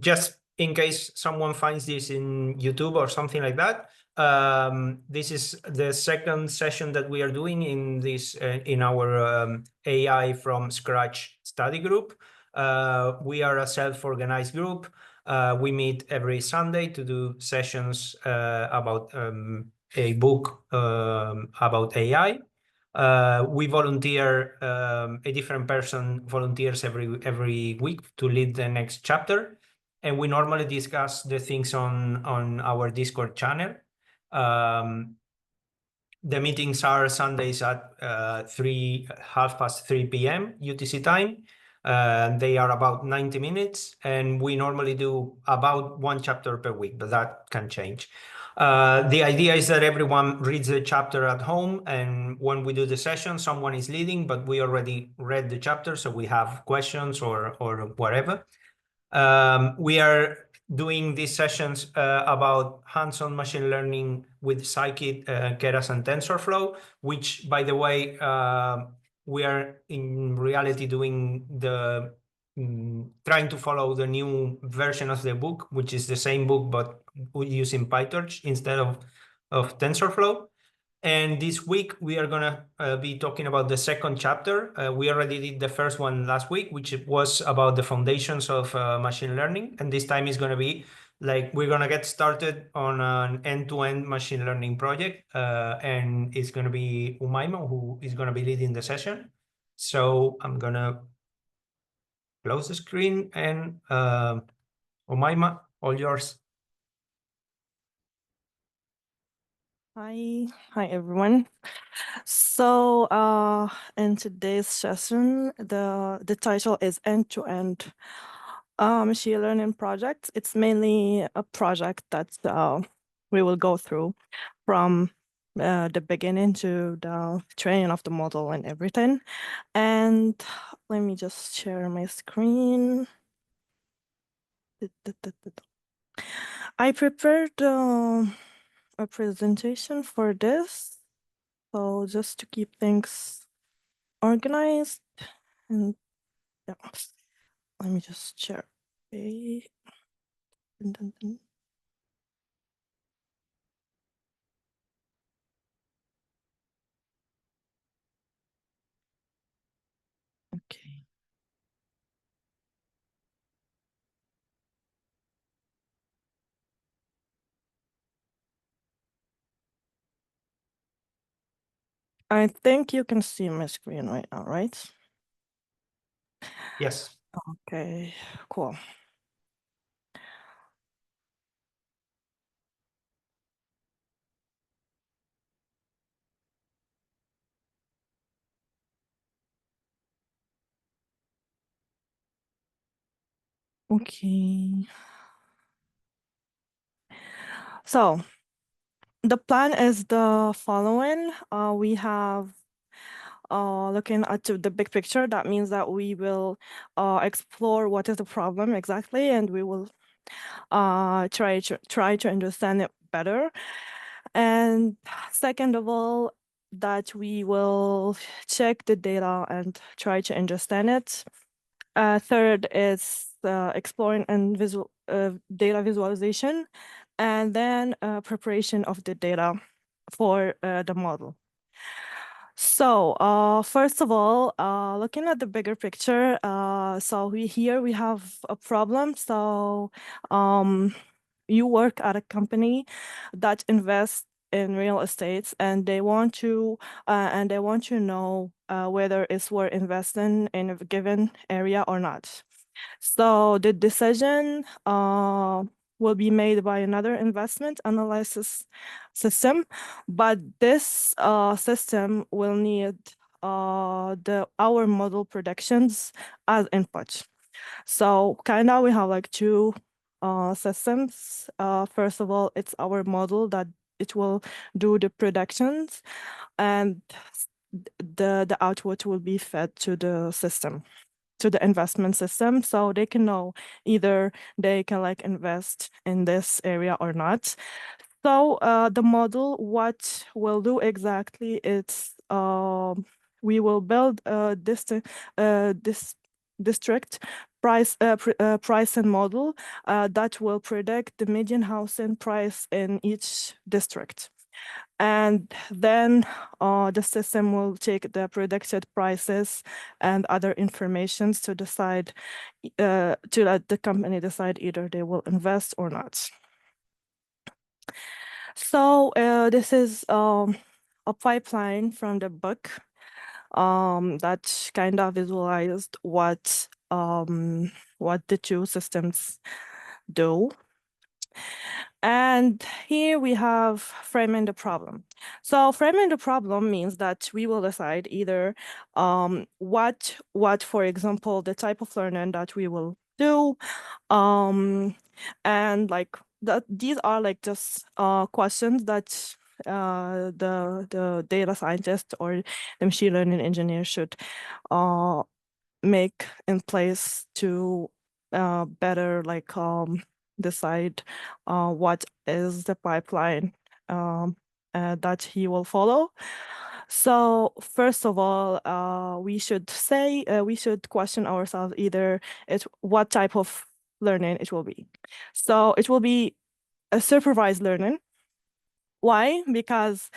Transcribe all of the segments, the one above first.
Just in case someone finds this in YouTube or something like that, this is the second session that we are doing in this in our AI from scratch study group. We are a self-organized group. We meet every Sunday to do sessions about a book about AI. We volunteer, a different person volunteers every week to lead the next chapter. And we normally discuss the things on our Discord channel. The meetings are Sundays at 3:30 p.m. UTC time. They are about 90 minutes, and we normally do about one chapter per week, but that can change. The idea is that everyone reads the chapter at home, and when we do the session, someone is leading, but we already read the chapter, so we have questions or whatever. We are doing these sessions about hands-on machine learning with Scikit, Keras, and TensorFlow, which, by the way, we are in reality doing the trying to follow the new version of the book, which is the same book but using PyTorch instead of TensorFlow. And this week we are gonna be talking about the second chapter. We already did the first one last week, which was about the foundations of machine learning. And this time is gonna be like, we're gonna get started on an end-to-end machine learning project. And it's gonna be Umaima who is gonna be leading the session. So I'm gonna close the screen and Umaima, all yours. Hi everyone. So in today's session, the title is End-to-End Machine Learning Project. It's mainly a project that we will go through from the beginning to the training of the model and everything. And let me just share my screen. I prepared a presentation for this. So just to keep things organized, and yeah, let me just share. Okay. Okay. I think you can see my screen right now, right? Yes. Okay, cool. Okay. So the plan is the following. We have looking at the big picture. That means that we will explore what is the problem exactly, and we will try to understand it better. And second of all, that we will check the data and try to understand it. Third is exploring and data visualization, and then preparation of the data for the model. So first of all, looking at the bigger picture, so here we have a problem. So you work at a company that invests in real estate, and they want to know whether it's worth investing in a given area or not. So the decision will be made by another investment analysis system, but this system will need our model predictions as input. So kind of we have like two systems. First of all, it's our model that it will do the predictions, and the output will be fed to the system, to the investment system, so they can know either they can like invest in this area or not. So the model, what we'll do exactly, it's we will build this district pricing model that will predict the median housing price in each district. And then the system will take the predicted prices and other informations to decide, to let the company decide either they will invest or not. So this is a pipeline from the book that kind of visualized what the two systems do. And here we have framing the problem. So framing the problem means that we will decide either what, for example, the type of learning that we will do, and like that. These are like just questions that the data scientist or the machine learning engineer should make in place to better like decide what is the pipeline that he will follow. So first of all, we should say we should question ourselves either what type of learning it will be. So it will be a supervised learning. Why? Because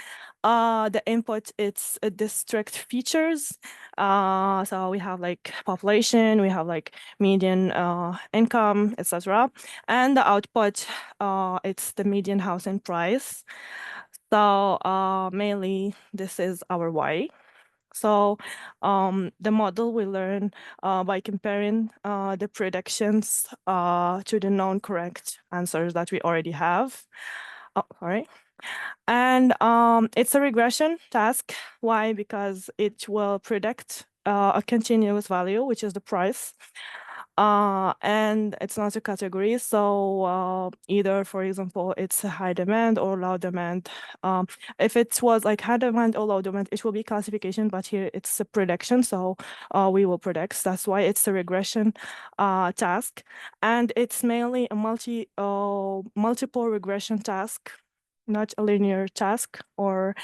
the input, it's district features. So we have like population, we have like median income, etc. And the output, it's the median housing price. So mainly this is our why. So the model will learn by comparing the predictions to the known correct answers that we already have. Oh, sorry. And it's a regression task. Why? Because it will predict a continuous value, which is the price. And it's not a category. So either, for example, it's a high demand or low demand. If it was like high demand or low demand, it will be classification, but here it's a prediction. So we will predict. That's why it's a regression task. And it's mainly a multiple regression task, not a linear task. Or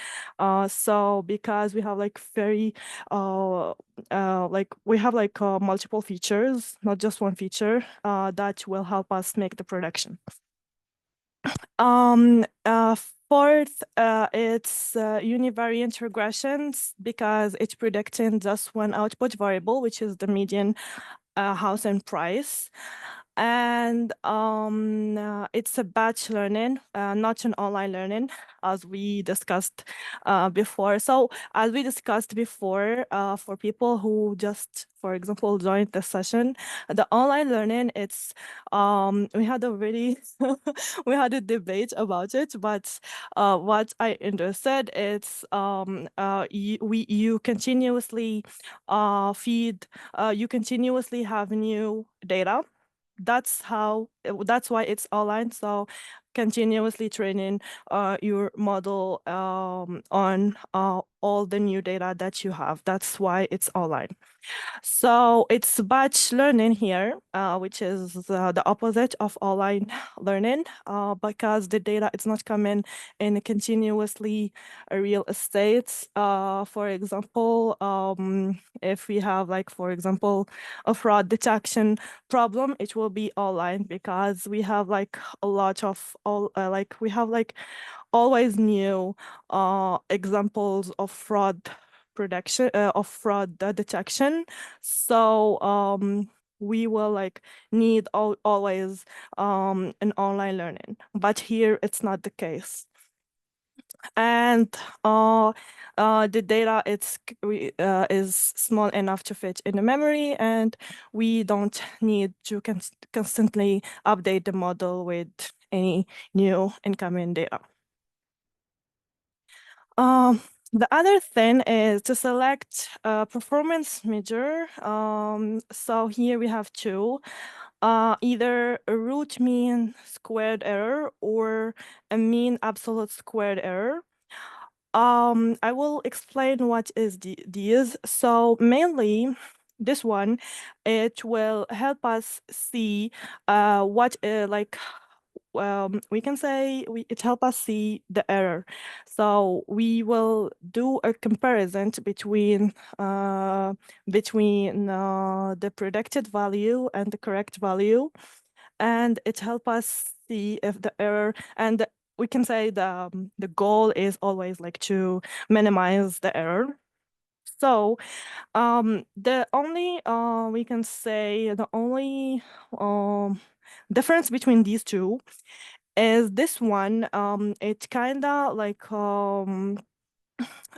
so because we have like very like we have like multiple features, not just one feature, that will help us make the prediction. Fourth, it's univariate regressions, because it's predicting just one output variable, which is the median housing price. And it's a batch learning, not an online learning, as we discussed before. So as we discussed before, for people who just, for example, joined the session, the online learning, it's we had a really we had a debate about it, but what I understood, it's you continuously feed, you continuously have new data. That's why it's online. So continuously training your model on all the new data that you have. That's why it's online. So it's batch learning here, which is the opposite of online learning, because the data, it's not coming in a continuously real estate. For example, if we have like, for example, a fraud detection problem, it will be online, because we have like a lot of we have like always new examples of fraud detection. So we will like need always an online learning, but here it's not the case. And the data, is small enough to fit in the memory, and we don't need to constantly update the model with any new incoming data. The other thing is to select a performance measure. So here we have two, either a root mean squared error or a mean absolute squared error. I will explain what is these. So mainly this one, it will help us see what we can say it helps us see the error. So we will do a comparison between the predicted value and the correct value, and it helps us see if the error, and we can say the goal is always like to minimize the error. So the only we can say the only difference between these two is this one. It kind of like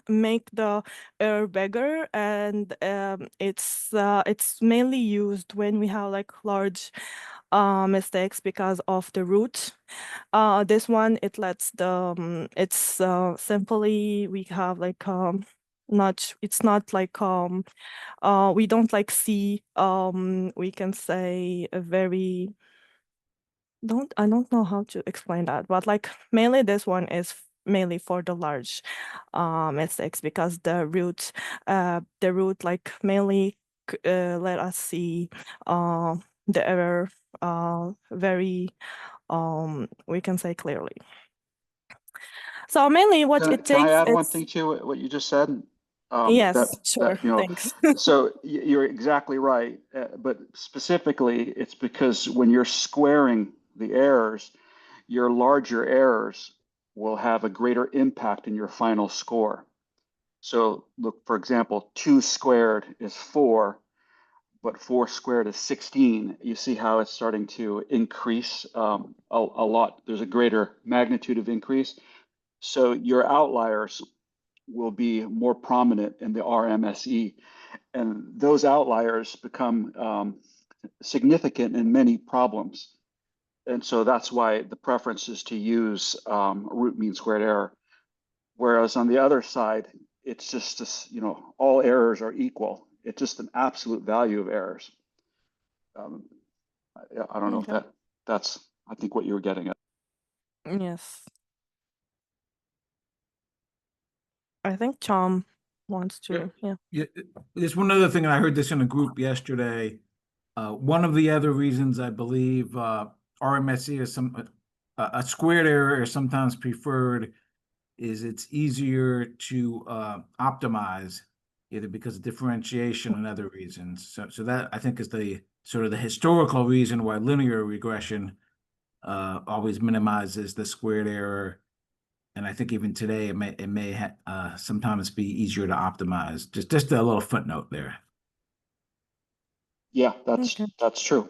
make the error bigger, and it's mainly used when we have like large mistakes because of the root. This one, it lets the it's simply we have like not it's not like we don't like see we can say a very I don't know how to explain that, but like mainly this one is mainly for the large mistakes, because the root like mainly let us see the error very we can say clearly. So mainly what it Can I takes add one is thing to what you just said? yes, sure, thanks. So you're exactly right, but specifically, it's because when you're squaring the errors, your larger errors will have a greater impact in your final score. So look, for example, 2 squared is 4, but 4 squared is 16. You see how it's starting to increase a lot. There's a greater magnitude of increase. So your outliers will be more prominent in the RMSE, and those outliers become significant in many problems. And so that's why the preference is to use root mean squared error. Whereas on the other side, it's just this, all errors are equal. It's just an absolute value of errors. I don't know Okay. if that's, I think, what you were getting at. Yes. I think Tom wants to, Yeah, there's one other thing, and I heard this in a group yesterday. One of the other reasons I believe RMSE is a squared error is sometimes preferred is it's easier to optimize, either because of differentiation and other reasons. So that I think is the sort of the historical reason why linear regression always minimizes the squared error. And I think even today it may sometimes be easier to optimize. Just a little footnote there. Yeah, Okay. that's true.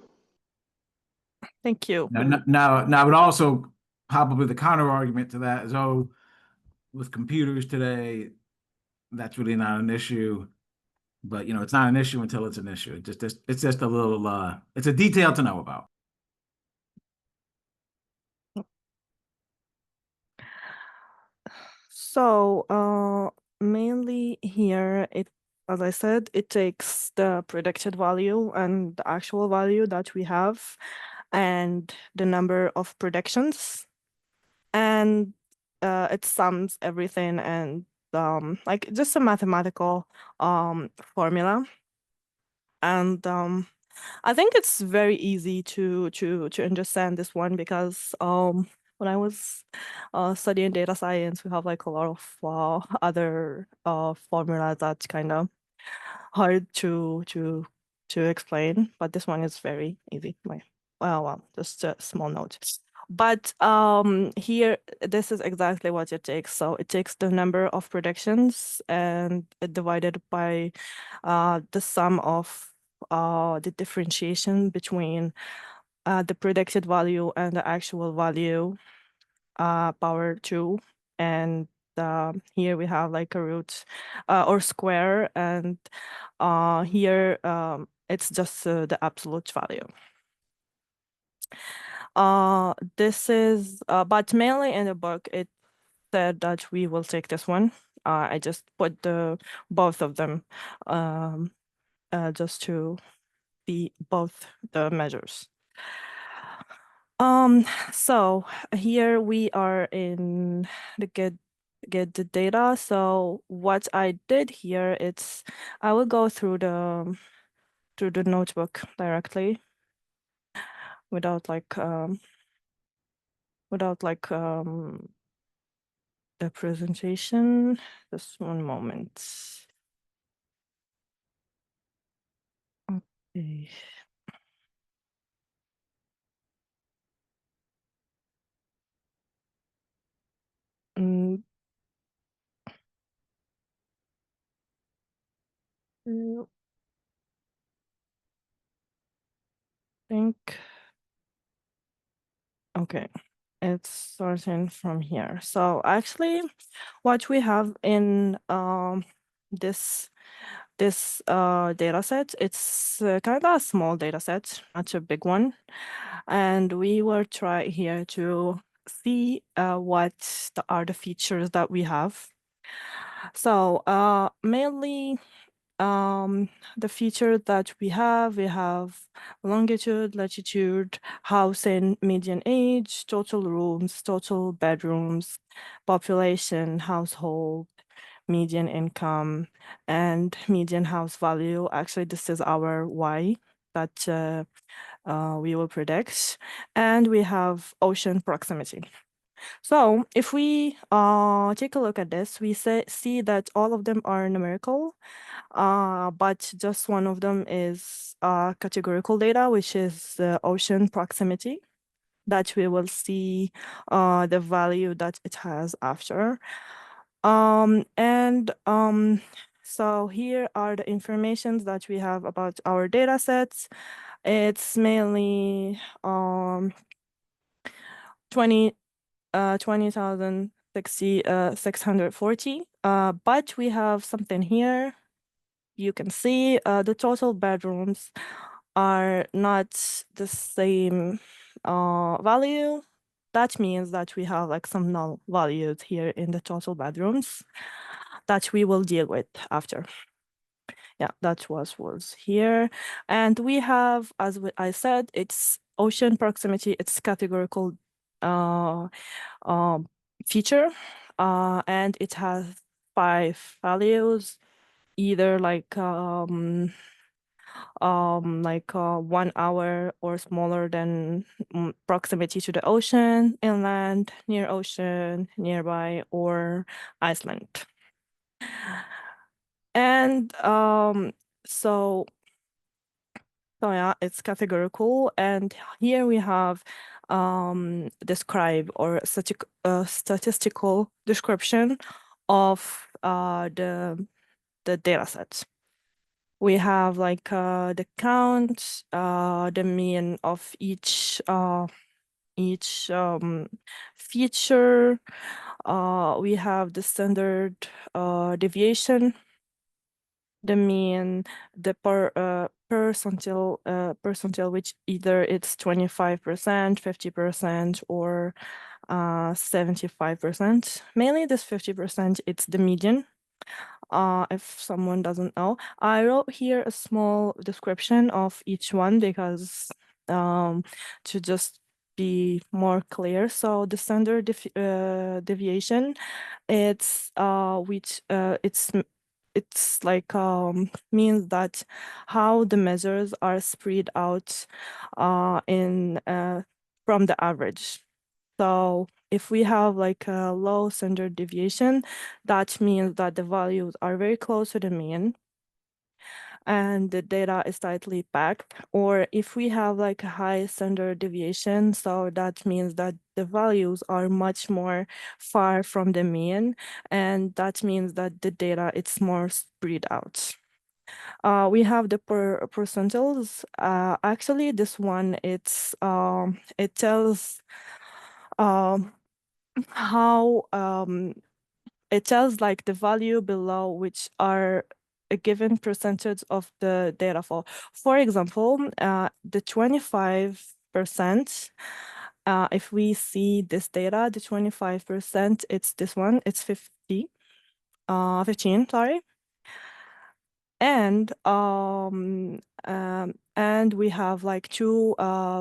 Thank you. Now, but also probably the counter argument to that is, oh, with computers today, that's really not an issue. But it's not an issue until it's an issue. It's just a little it's a detail to know about. So mainly here, as I said, it takes the predicted value and the actual value that we have and the number of predictions, and it sums everything, and like just a mathematical formula. And I think it's very easy to understand this one, because when I was studying data science, we have like a lot of other formulas that's kind of hard to explain, but this one is very easy. Well, just a small note. But here, this is exactly what it takes. So it takes the number of predictions and it divided by the sum of the differentiation between the predicted value and the actual value power 2. And here we have like a root or square, and here it's just the absolute value. This is, but mainly in the book, it said that we will take this one. I just put both of them just to see both the measures. So here we are in the get the data. So what I did here, I will go through the notebook directly without like without like the presentation. Just one moment. Okay. Mm, think okay, it's starting from here. So actually what we have in this data set, it's kind of a small data set, not a big one, and we will try here to see what are the features that we have. So mainly the feature that we have longitude, latitude, housing, median age, total rooms, total bedrooms, population, household, median income, and median house value. Actually, this is our Y that we will predict. And we have ocean proximity. So if we take a look at this, we see that all of them are numerical, but just one of them is categorical data, which is the ocean proximity, that we will see the value that it has after. So here are the informations that we have about our data sets. It's mainly 20,640, but we have something here. You can see the total bedrooms are not the same value. That means that we have like some null values here in the total bedrooms that we will deal with after. Yeah, that was here. And we have, as I said, it's ocean proximity, it's categorical feature, and it has 5 values, either like 1 hour or smaller than proximity to the ocean, inland, near ocean, nearby, or Iceland. And so yeah, it's categorical. And here we have describe or statistical description of the data sets. We have like the count, the mean of each feature. We have the standard deviation, the mean, the percentile, which either it's 25%, 50%, or 75%. Mainly this 50%, it's the median. If someone doesn't know, I wrote here a small description of each one because to just be more clear. So the standard deviation, it's it's like means that how the measures are spread out in from the average. So if we have like a low standard deviation, that means that the values are very close to the mean and the data is tightly packed. Or if we have like a high standard deviation, so that means that the values are much more far from the mean, and that means that the data is more spread out. We have the percentiles. Actually, this one it tells how it tells like the value below which are a given percentage of the data flow. For example, the 25%, if we see this data, the 25%, it's this one, it's 15, sorry. And we have like 2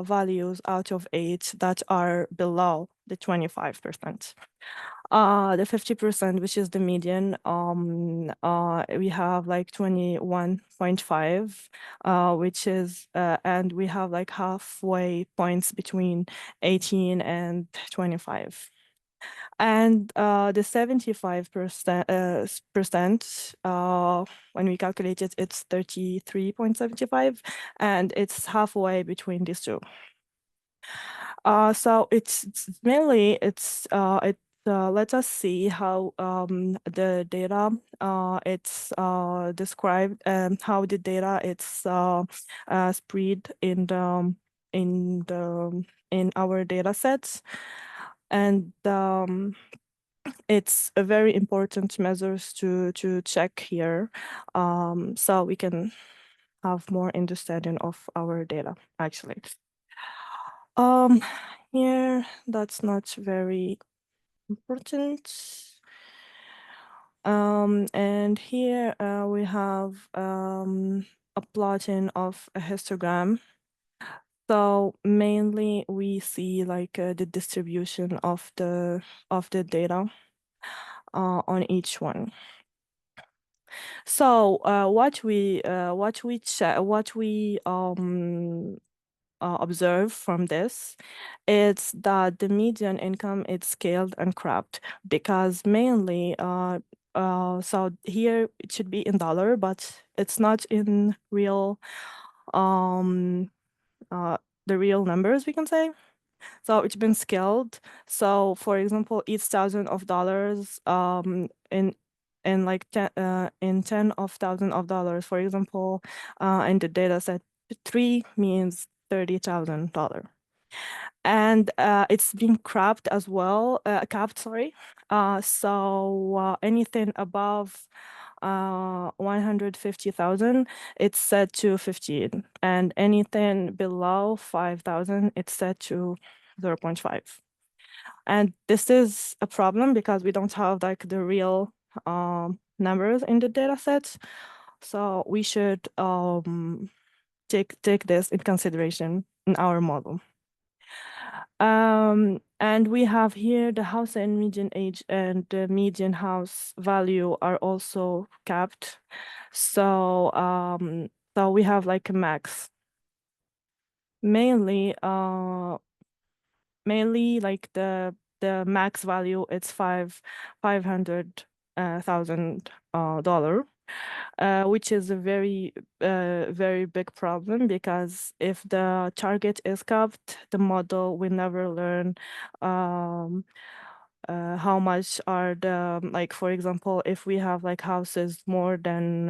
values out of 8 that are below the 25%. The 50%, which is the median, we have like 21.5, which is, and we have like halfway points between 18 and 25. And the 75%, when we calculate it, it's 33.75, and it's halfway between these two. So it's mainly it let us see how the data it's described and how the data it's spread in our data sets, and it's a very important measures to check here, so we can have more understanding of our data actually. Here, that's not very important. And here we have a plotting of a histogram. So mainly we see like the distribution of the data on each one. So what we observe from this is that the median income is scaled and cropped, because mainly so here it should be in dollar, but it's not in real the real numbers, we can say. So it's been scaled. So for example, each $1,000 in like in 10 of thousand of dollars, for example, in the data set 3 means $30,000. And it's been capped as well, sorry. So anything above 150,000, it's set to 15, and anything below 5,000, it's set to 0.5. And this is a problem because we don't have like the real numbers in the data sets. So we should take this in consideration in our model. And we have here the house and median age and the median house value are also capped. So so we have like a max. Mainly like the max value it's $500,000, which is a very very big problem, because if the target is capped, the model will never learn how much are the, like for example, if we have like houses more than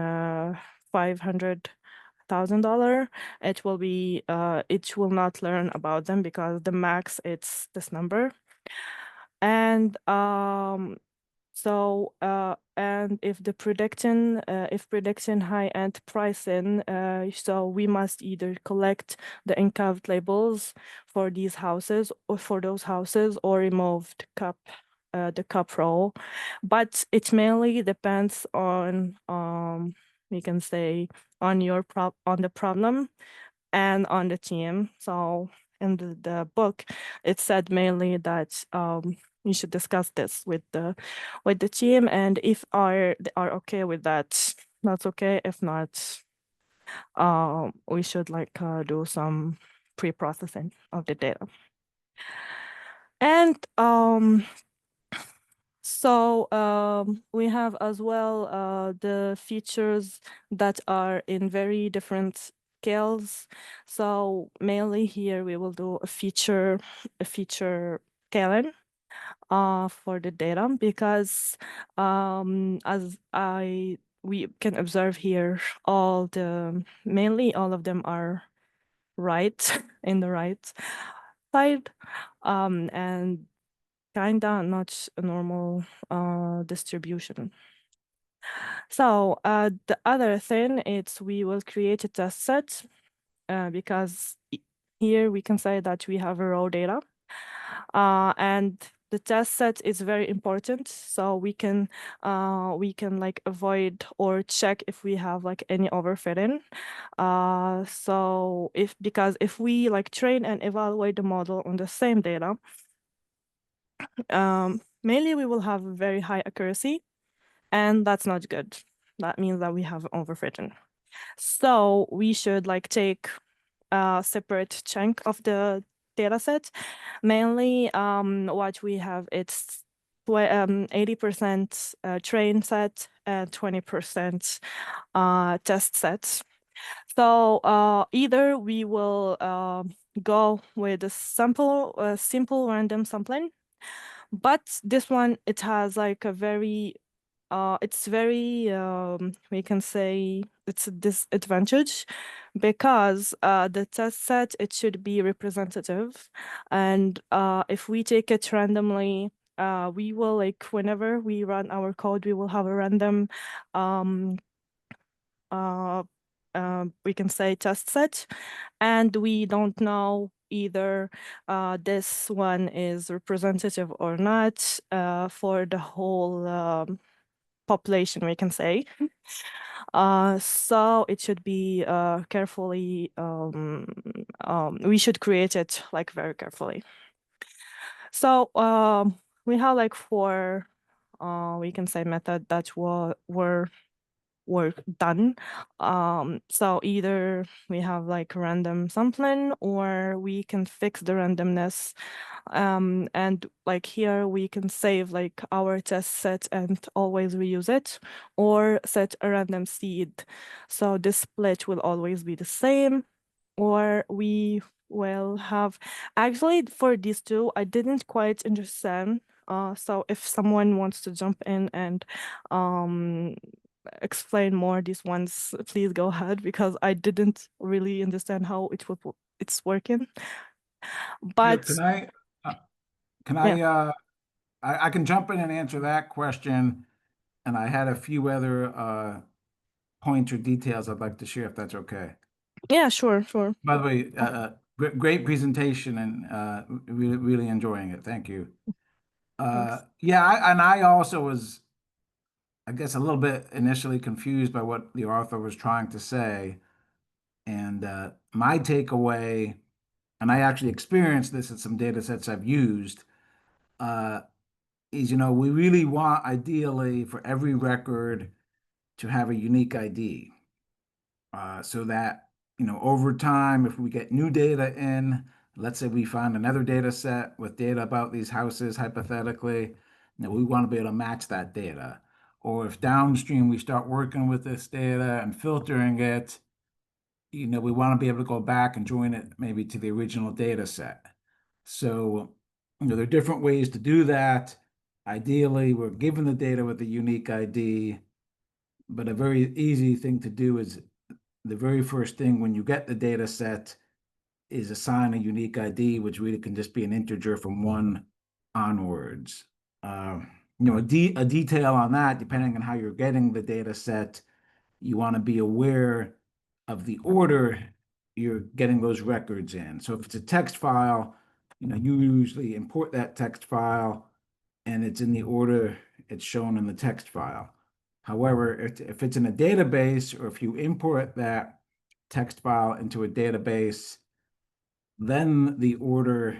$500,000, it will be it will not learn about them because the max it's this number. And so and if prediction high-end pricing, so we must either collect the encaved labels for these houses or for those houses, or remove the cap row. But it mainly depends on we can say on the problem and on the team. So in the book, it said mainly that you should discuss this with the team, and if they are okay with that, that's okay. If not, we should like do some pre-processing of the data. And so we have as well the features that are in very different scales. So mainly here we will do a feature scaling for the data, because as we can observe here, mainly all of them are right in the right side, and kinda not a normal distribution. So the other thing is we will create a test set, because here we can say that we have a raw data, and the test set is very important, so we can like avoid or check if we have like any overfitting. So because if we like train and evaluate the model on the same data, mainly we will have very high accuracy, and that's not good. That means that we have overfitting. So we should like take a separate chunk of the data set. Mainly what we have, it's 80% train set and 20% test set. So either we will go with a simple random sampling, but this one, it has like a very it's very we can say it's a disadvantage, because the test set, it should be representative, and if we take it randomly, we will, like, whenever we run our code, we will have a random we can say test set, and we don't know either this one is representative or not for the whole population, we can say. So it should be carefully, we should create it like very carefully. So we have like four, we can say, method that were done. So either we have like random sampling, or we can fix the randomness. And like here we can save like our test set and always reuse it, or set a random seed. So this split will always be the same, or we will have, actually for these two, I didn't quite understand. So if someone wants to jump in and explain more these ones, please go ahead, because I didn't really understand how it's working. But Can I, I can jump in and answer that question, and I had a few other points or details I'd like to share, if that's okay. yeah, sure. By the way, great presentation, and really enjoying it. Thank you. Thanks. Yeah, I also was, I guess, a little bit initially confused by what the author was trying to say. And my takeaway, and I actually experienced this in some data sets I've used, is, we really want, ideally, for every record to have a unique ID, so that, over time, if we get new data in, let's say we find another data set with data about these houses, hypothetically, we want to be able to match that data. Or if downstream we start working with this data and filtering it, we want to be able to go back and join it maybe to the original data set. So, there are different ways to do that. Ideally, we're given the data with a unique ID, but a very easy thing to do is the very first thing when you get the data set is assign a unique ID, which really can just be an integer from 1 onwards. A detail on that, depending on how you're getting the data set, you want to be aware of the order you're getting those records in. So if it's a text file, you usually import that text file, and it's in the order it's shown in the text file. However, if it's in a database, or if you import that text file into a database, then the order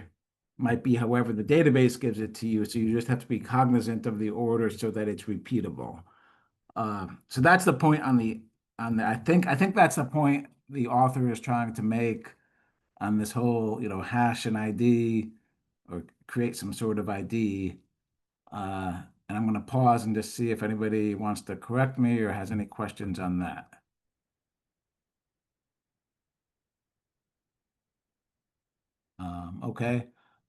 might be however the database gives it to you. So you just have to be cognizant of the order so that it's repeatable. So that's the point I think that's the point the author is trying to make on this whole, hash an ID or create some sort of ID. And I'm going to pause and just see if anybody wants to correct me or has any questions on that. Okay.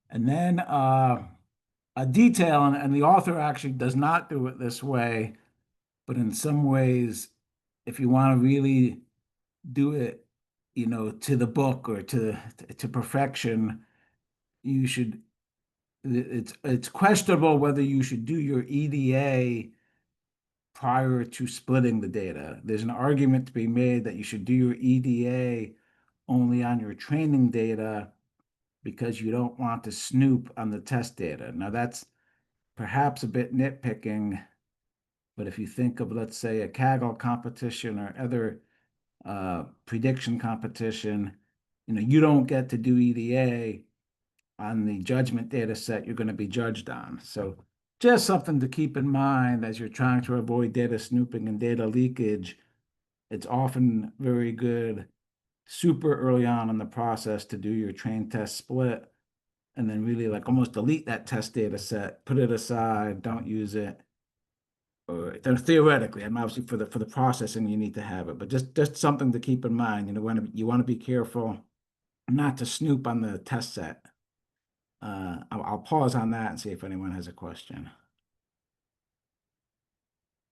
And then a detail, and the author actually does not do it this way, but in some ways, if you want to really do it, to the book or to perfection, you should, it's questionable whether you should do your EDA prior to splitting the data. There's an argument to be made that you should do your EDA only on your training data because you don't want to snoop on the test data. Now, that's perhaps a bit nitpicking, but if you think of, let's say, a Kaggle competition or other prediction competition, you don't get to do EDA on the judgment data set you're going to be judged on. So just something to keep in mind as you're trying to avoid data snooping and data leakage. It's often very good super early on in the process to do your train test split and then really like almost delete that test data set, put it aside, don't use it. Or theoretically, I'm obviously for the processing you need to have it, but just something to keep in mind. You want to be careful not to snoop on the test set. I'll pause on that and see if anyone has a question.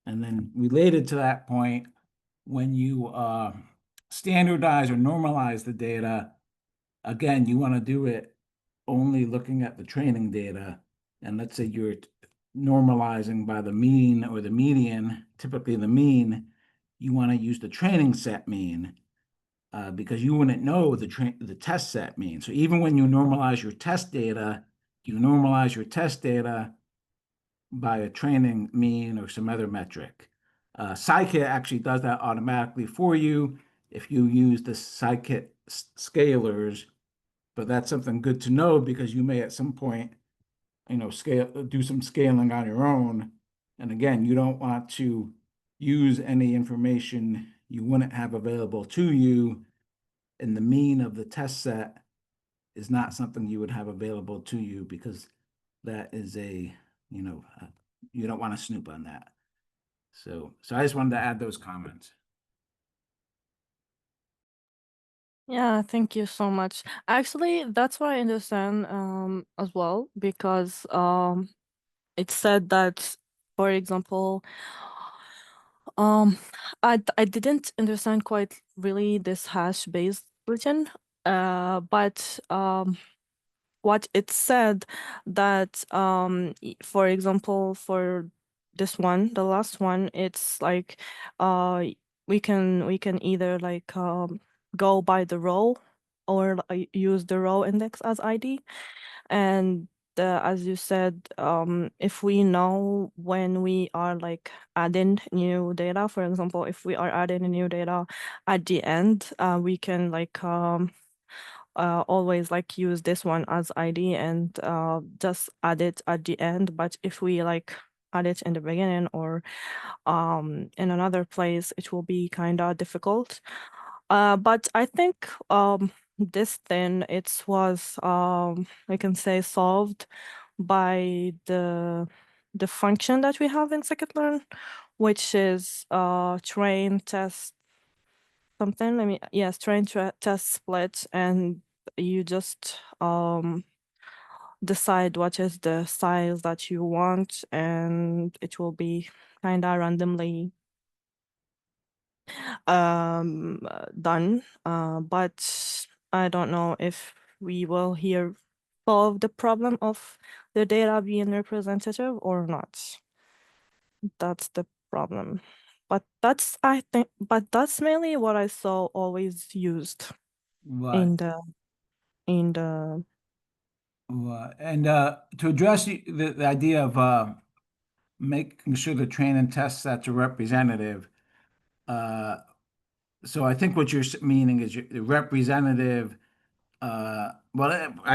And then related to that point, when you standardize or normalize the data, again, you want to do it only looking at the training data. And let's say you're normalizing by the mean or the median, typically the mean, you want to use the training set mean because you wouldn't know the test set mean. So even when you normalize your test data, you normalize your test data by a training mean or some other metric. Scikit actually does that automatically for you if you use the Scikit scalars, but that's something good to know because you may at some point, do some scaling on your own. And again, you don't want to use any information you wouldn't have available to you, and the mean of the test set is not something you would have available to you because that is you don't want to snoop on that. So I just wanted to add those comments. Yeah, thank you so much. Actually, that's what I understand as well, because it said that, for example, I didn't understand quite really this hash-based religion, but what it said that for example, for this one, the last one, it's like we can either like go by the row or use the row index as ID. And as you said, if we know when we are like adding new data, for example, if we are adding new data at the end, we can like always like use this one as ID and just add it at the end. But if we like add it in the beginning or in another place, it will be kind of difficult. But I think this thing, it was I can say solved by the function that we have in Scikit-Learn, which is train test something. I mean, yes, train test split, and you just decide what is the size that you want, and it will be kind of randomly done. But I don't know if we will here solve the problem of the data being representative or not. That's the problem. But I think, but that's mainly what I saw always used Right. in the Right. And to address the idea of making sure the train and test sets are representative, so I think what you're meaning is the representative. I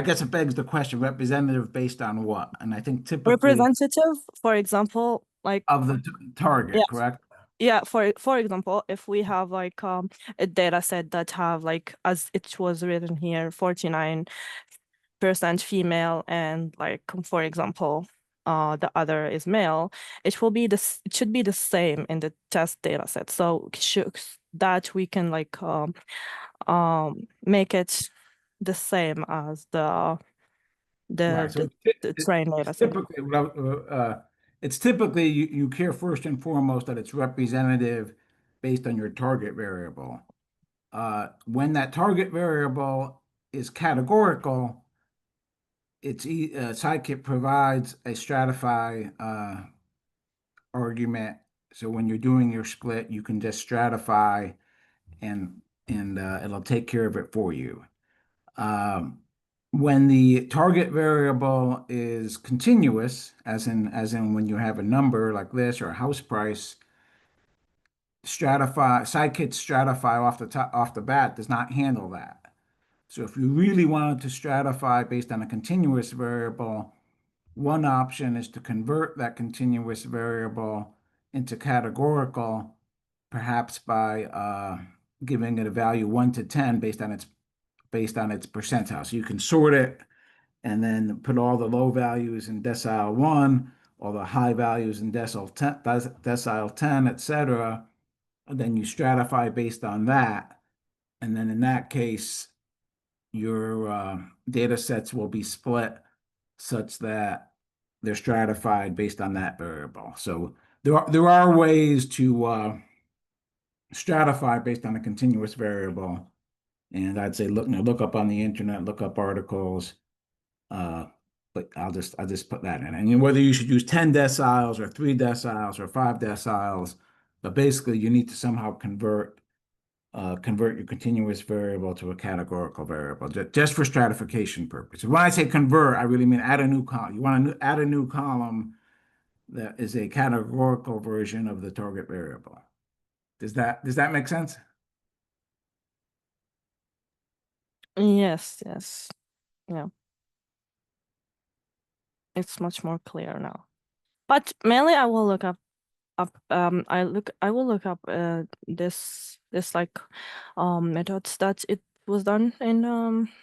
guess it begs the question: representative based on what? And I think typically representative, for example, like of the target, yeah, correct? yeah, for example, if we have like a data set that have like, as it was written here, 49% female, and like for example the other is male, it should be the same in the test data set, so that we can like make it the same as Right. So the train it's data set. typically you care first and foremost that it's representative based on your target variable. When that target variable is categorical, Scikit provides a stratify argument. So when you're doing your split, you can just stratify and it'll take care of it for you. When the target variable is continuous, as in when you have a number like this or a house price, Scikit stratify off the bat does not handle that. So if you really wanted to stratify based on a continuous variable, One option is to convert that continuous variable into categorical, perhaps by giving it a value 1 to 10 based on its percentile. So you can sort it and then put all the low values in decile 1, all the high values in decile 10, etc. And then you stratify based on that. And then in that case, your data sets will be split such that they're stratified based on that variable. So there are ways to stratify based on a continuous variable. And I'd say look up on the internet, look up articles. But I'll just put that in. And whether you should use 10 deciles or 3 deciles or 5 deciles, but basically you need to somehow convert your continuous variable to a categorical variable, just for stratification purposes. When I say convert, I really mean add a new column. You want to add a new column that is a categorical version of the target variable. Does that make sense? Yes, yeah. It's much more clear now. But mainly I will look up I will look up this like methods that it was done in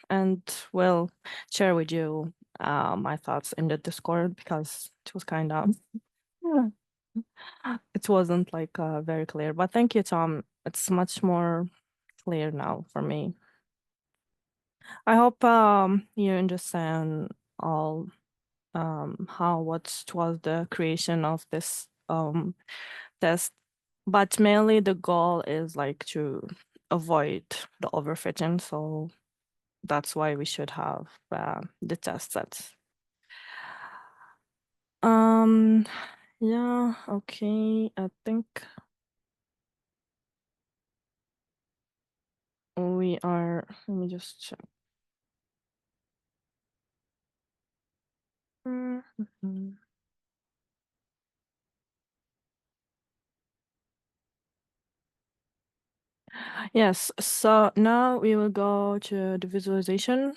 and will share with you my thoughts in the Discord, because it was kind of it wasn't like very clear. But thank you, Tom. It's much more clear now for me. I hope you understand all what was the creation of this test, but mainly the goal is like to avoid the overfitting, so that's why we should have the test sets. Yeah, okay, I think we are, let me just check. Yes, so now we will go to the visualization.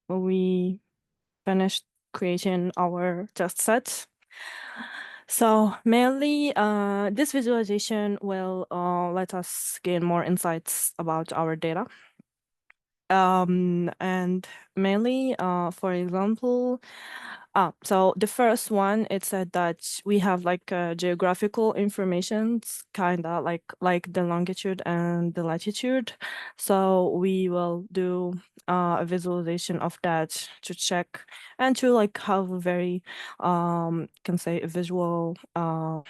We finished creating our test sets. So mainly, this visualization will let us gain more insights about our data. And mainly, for example, so the first one, it said that we have like geographical informations, kind of like the longitude and the latitude. So we will do a visualization of that to check and to like have a very, can say a visual, we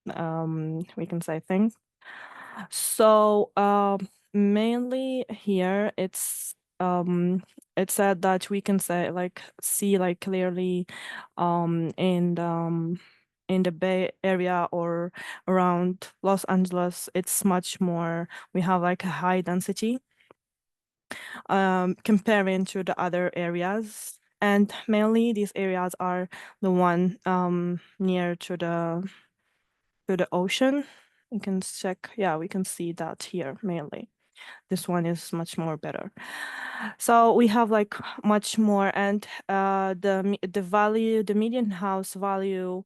can say thing. So mainly here it's it said that we can say like see like clearly in the Bay Area or around Los Angeles, it's much more, we have like a high density comparing to the other areas. And mainly these areas are the one near to the ocean. You can check, yeah, we can see that here mainly. This one is much more better. So we have like much more, and the value, the median house value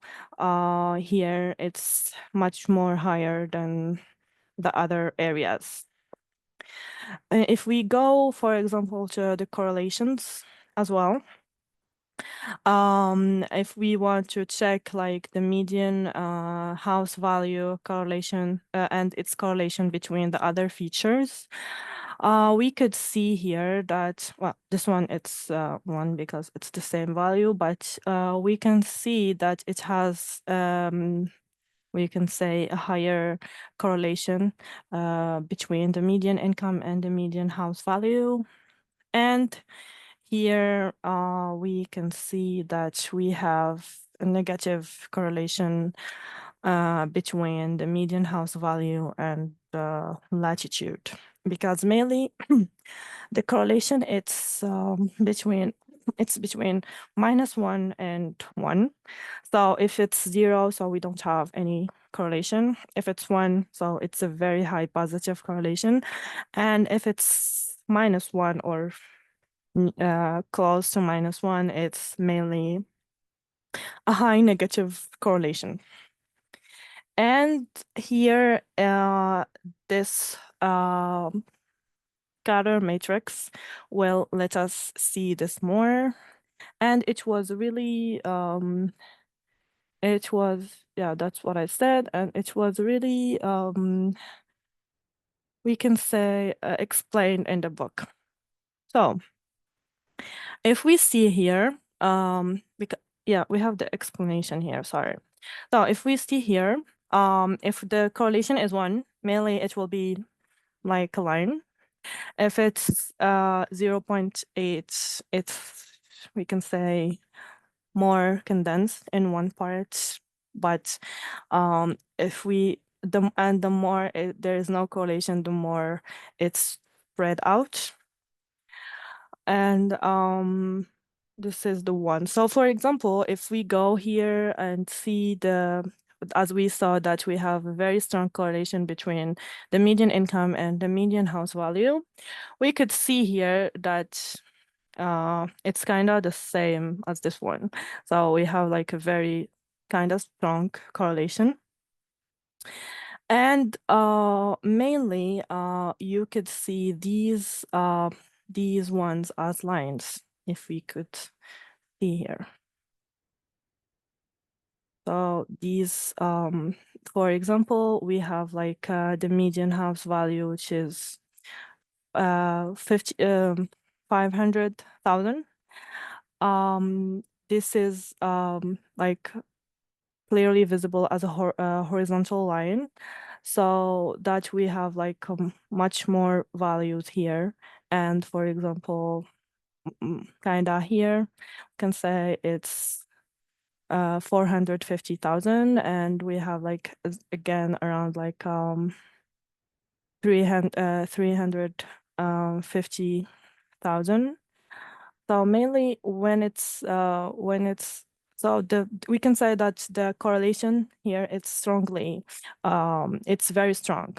here, it's much more higher than the other areas. If we go, for example, to the correlations as well, if we want to check like the median house value correlation and its correlation between the other features, we could see here that, well, this one, it's one because it's the same value, but we can see that it has, we can say, a higher correlation between the median income and the median house value. And here we can see that we have a negative correlation between the median house value and the latitude, because mainly the correlation it's between -1 and 1. So if it's 0, so we don't have any correlation. If it's 1, so it's a very high positive correlation. And if it's -1 or close to -1, it's mainly a high negative correlation. And here, this scatter matrix will let us see this more. And it was really, yeah, that's what I said. And it was really, we can say, explained in the book. So if we see here, because, yeah, we have the explanation here, sorry. So if we see here, if the correlation is 1, mainly it will be like a line. If it's 0.8, it's, we can say, more condensed in one part. But if we, the more there is no correlation, the more it's spread out. And this is the one. So for example, if we go here and see as we saw that we have a very strong correlation between the median income and the median house value, we could see here that it's kind of the same as this one. So we have like a very kind of strong correlation. And mainly, you could see these ones as lines, if we could see here. So these, for example, we have like the median house value, which is 500,000. This is like clearly visible as a horizontal line, so that we have like much more values here. And for example, kinda here, we can say it's 450,000, and we have like again around like 350,000. So mainly when it's so we can say that the correlation here it's very strong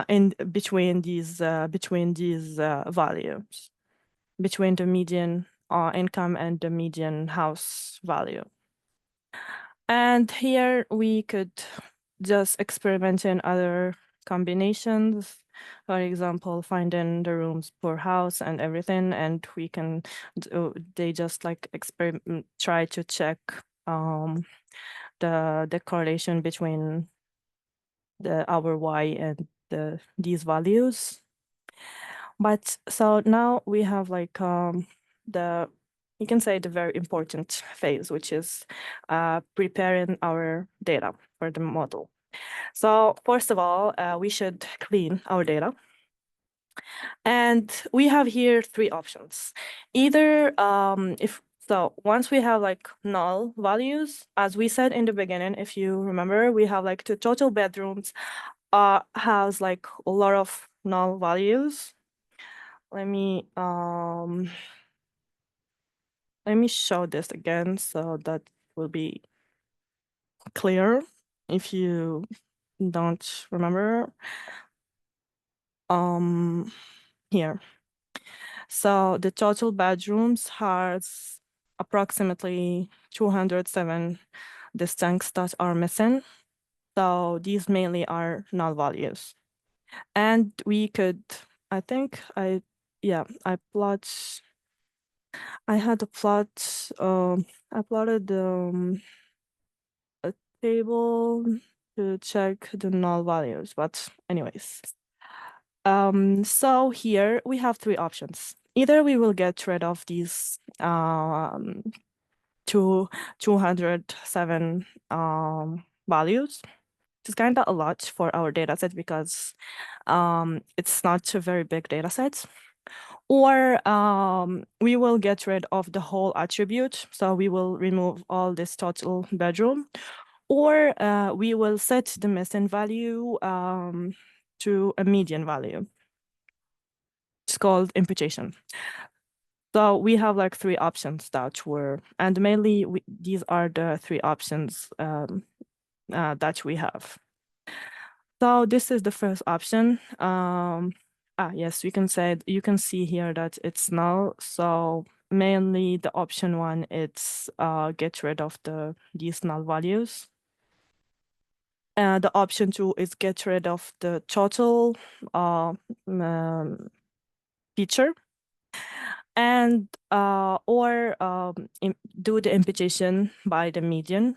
in between these values, between the median income and the median house value. And here we could just experiment in other combinations, for example, finding the rooms per house and everything, and we can they just like try to check the correlation between our y and these values. But so now we have like you can say the very important phase, which is preparing our data for the model. So first of all, we should clean our data. And we have here 3 options. Either once we have like null values, as we said in the beginning, if you remember, we have like the total bedrooms has like a lot of null values. Let me show this again so that will be clear if you don't remember. Here. So the total bedrooms has approximately 207 distincts that are missing. So these mainly are null values. And we could, I think I had a plot, I plotted a table to check the null values, but anyways. So here we have 3 options. Either we will get rid of these 207 values. It's kind of a lot for our data set because it's not a very big data set. Or we will get rid of the whole attribute. So we will remove all this total bedroom. Or we will set the missing value to a median value. It's called imputation. So we have like 3 options that were, and mainly these are the 3 options that we have. So this is the first option. Yes, you can see here that it's null. So mainly the option 1, it's get rid of these null values. The option 2 is get rid of the total feature, and or do the imputation by the median.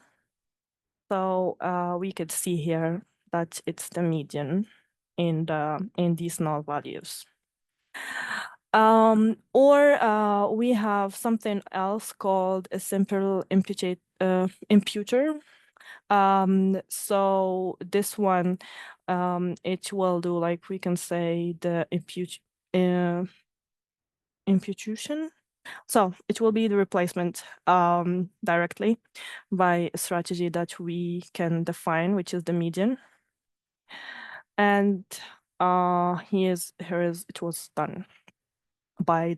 So we could see here that it's the median in these null values. Or we have something else called a simple imputer. So this one, it will do, like, we can say, the imputation. So it will be the replacement directly by a strategy that we can define, which is the median. And here it was done by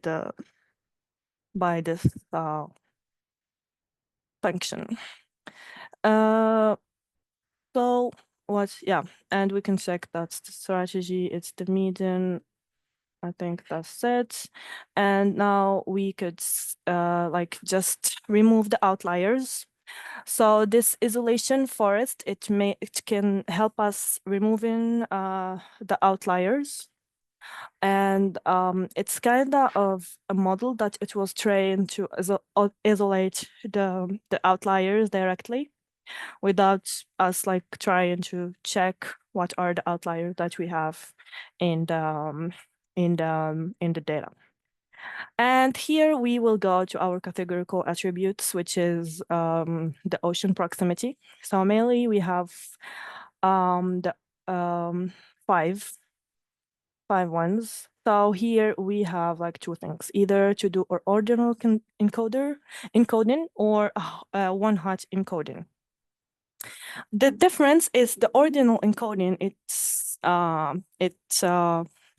this function. So and we can check that's the strategy, it's the median. I think that's it. And now we could like just remove the outliers. So this isolation forest, it can help us removing the outliers. And it's kind of a model that it was trained to isolate the outliers directly, without us like trying to check what are the outliers that we have in the data. And here we will go to our categorical attributes, which is the ocean proximity. So mainly we have the five ones. So here we have like two things, either to do our ordinal encoding or one-hot encoding. The difference is the ordinal encoding,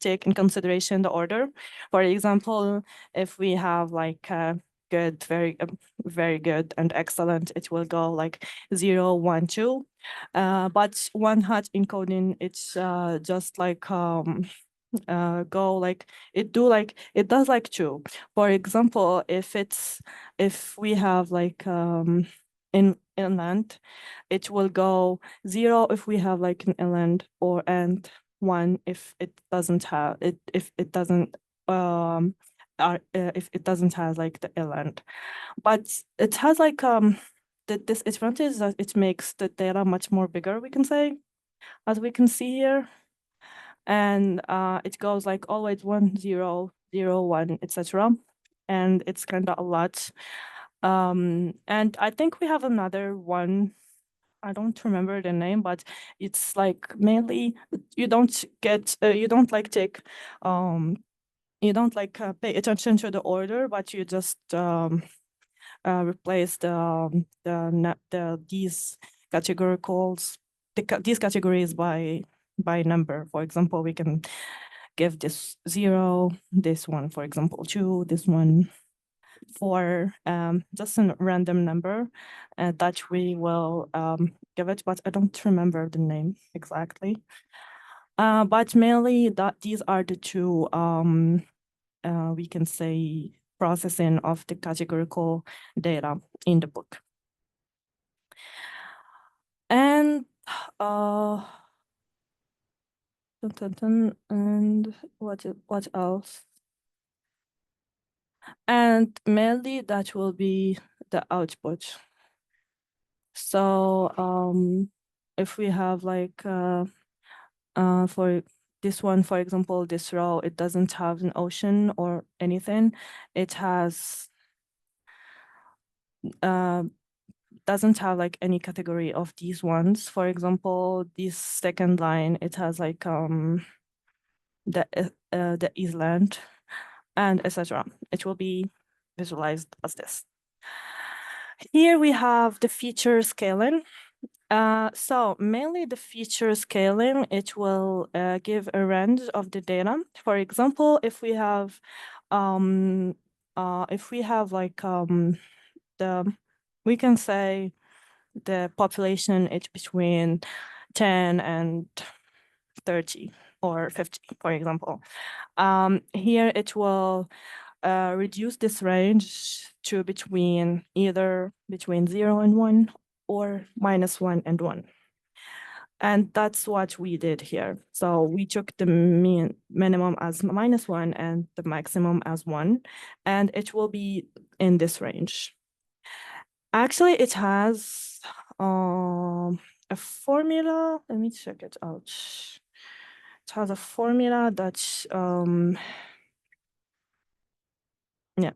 take in consideration the order. For example, if we have like good, very good and excellent, it will go like 0, 1, 2. But one-hot encoding, it's just like go like it does like 2. For example, if we have like in inland, it will go 0 if we have like an inland, and 1 if it doesn't have it, if it doesn't have like the inland. But it has like the disadvantage is that it makes the data much more bigger, we can say, as we can see here. And it goes like always 1, 0, 0, 1, etc. And it's kind of a lot. And I think we have another one. I don't remember the name, but it's like mainly you don't like take you don't like pay attention to the order, but you just replace these these categories by number. For example, we can give this 0, this one, for example, 2, this one 4, just a random number that we will give it, but I don't remember the name exactly. But mainly these are the two, we can say, processing of the categorical data in the book. And and what else? And mainly that will be the output. So if we have like for this one, for example, this row, it doesn't have an ocean or anything. It has doesn't have like any category of these ones. For example, this second line, it has like the island and etc. It will be visualized as this. Here we have the feature scaling. So mainly the feature scaling, it will give a range of the data. For example, if we have like we can say the population is between 10 and 30 or 50, for example. Here it will reduce this range to either between 0 and 1 or -1 and 1. And that's what we did here. So we took the minimum as -1 and the maximum as 1, and it will be in this range. Actually, it has a formula. Let me check it out. It has a formula that, yeah,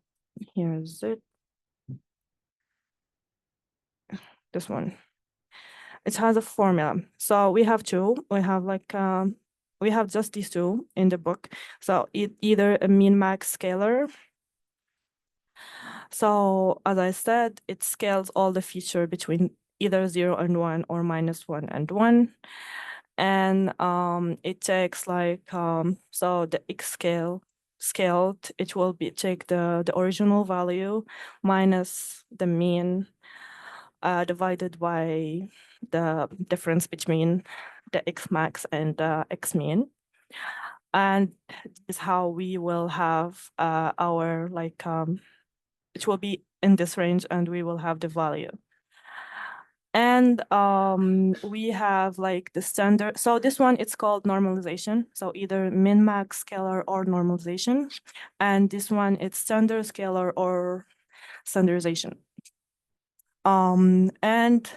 here's it. This one. It has a formula. So we have two. We have we have just these two in the book. So either a min-max scalar. So as I said, it scales all the feature between either 0 and 1 or -1 and 1. And it takes so the x scaled, it will take the original value minus the mean divided by the difference between the x max and the x mean. And this is how we will have our it will be in this range and we will have the value. And we have the standard. So this one, it's called normalization. So either min-max scalar or normalization. And this one, it's standard scalar or standardization. And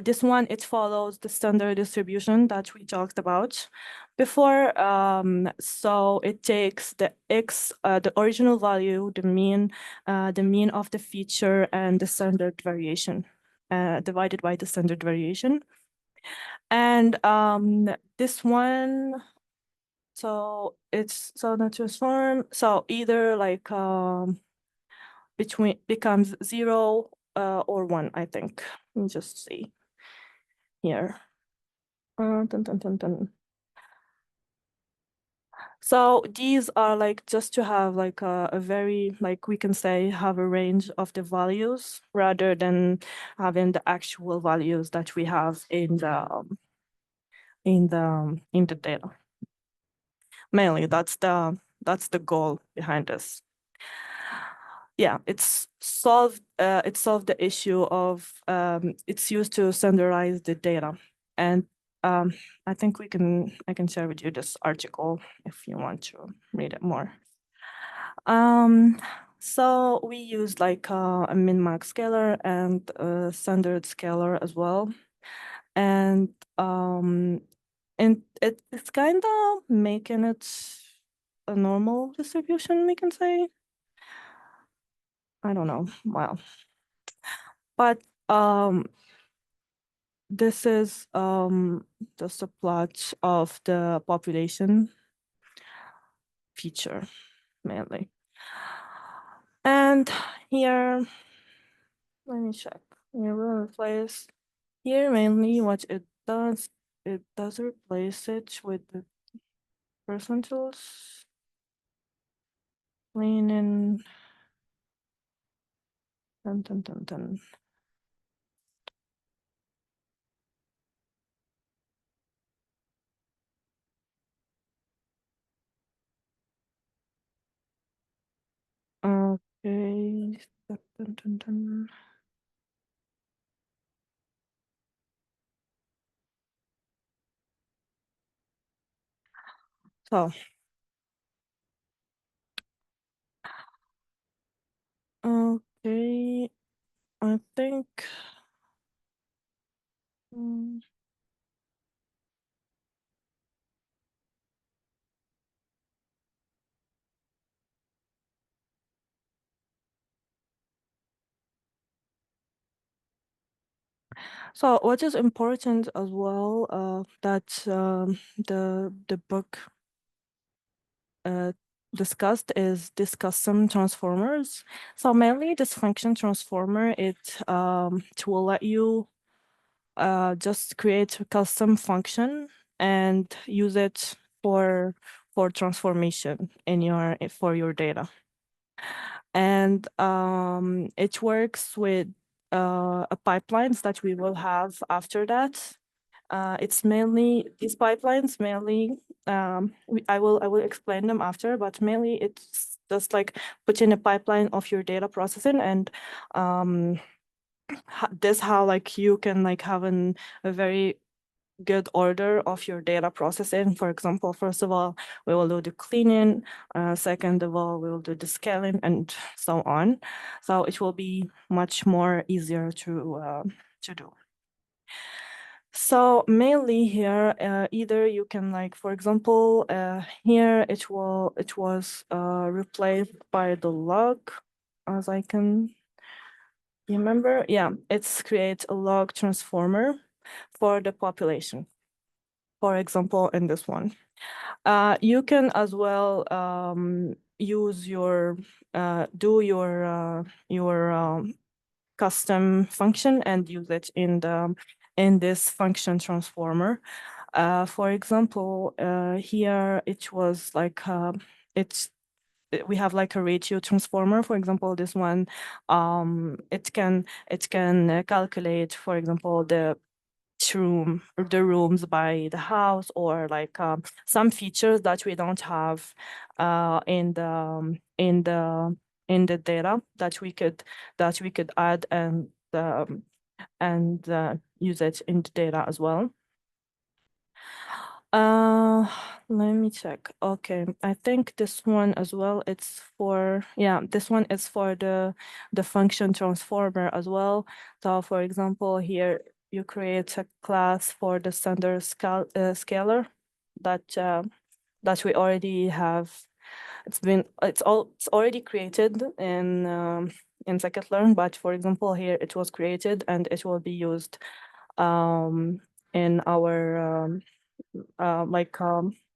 this one, it follows the standard distribution that we talked about before. So it takes the the original value, the mean of the feature, and the standard variation divided by the standard variation. And this one, so it's the transform. So either becomes 0 or 1, I think. Let me just see here. So these are just to have a very we can say have a range of the values rather than having the actual values that we have in the data. Mainly that's the goal behind this. Yeah, it's solved the issue of it's used to standardize the data. And I think I can share with you this article if you want to read it more. So we use a min-max scalar and a standard scalar as well. And it's kind of making it a normal distribution, we can say. I don't know. Well, but this is just a plot of the population feature mainly. And here, let me check. Here we'll replace here mainly what it does replace it with the percentiles. Clean in dun. Okay. Dun. So, okay, I think. So what is important as well that the book discussed is this custom transformers. So mainly this function transformer, it will let you just create a custom function and use it for transformation for your data. And it works with pipelines that we will have after that. It's mainly these pipelines I will explain them after, but mainly it's just like putting a pipeline of your data processing, and this how like you can like have a very good order of your data processing. For example, first of all, we will do the cleaning. Second of all, we will do the scaling and so on. So it will be much more easier to do. So mainly here, either you can like, for example, here it was replaced by the log, as I can remember. Yeah, it's create a log transformer for the population. For example, in this one, you can as well use your do your custom function and use it in this function transformer. For example, here it was like we have like a ratio transformer. For example, this one, it can calculate, for example, the rooms by the house, or like some features that we don't have in the data that we could add and use it in the data as well. Let me check. Okay, I think this one as well, it's for, yeah, this one is for the function transformer as well. So for example, here you create a class for the standard scalar that we already have. It's already created in Scikit-Learn, but for example, here it was created and it will be used in our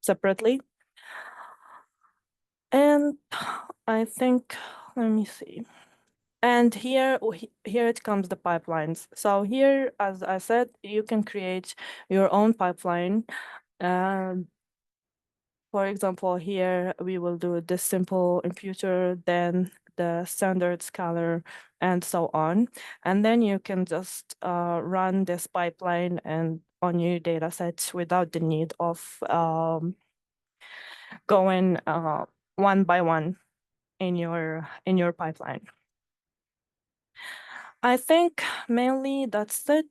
separately. And I think, let me see. And here it comes the pipelines. So here, as I said, you can create your own pipeline. For example, here we will do the simple imputer, then the standard scalar, and so on. And then you can just run this pipeline and on your data sets without the need of going one by one in your pipeline. I think mainly that's it.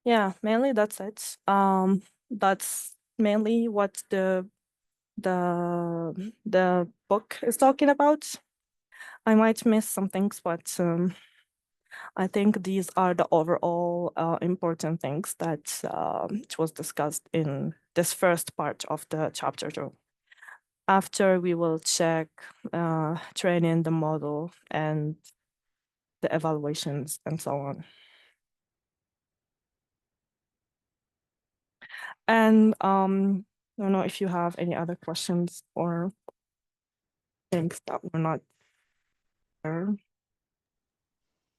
Yeah, mainly that's it. That's mainly what the book is talking about. I might miss some things, but I think these are the overall important things that it was discussed in this first part of the chapter 2. After we will check training the model and the evaluations and so on. And I don't know if you have any other questions or things that were not there.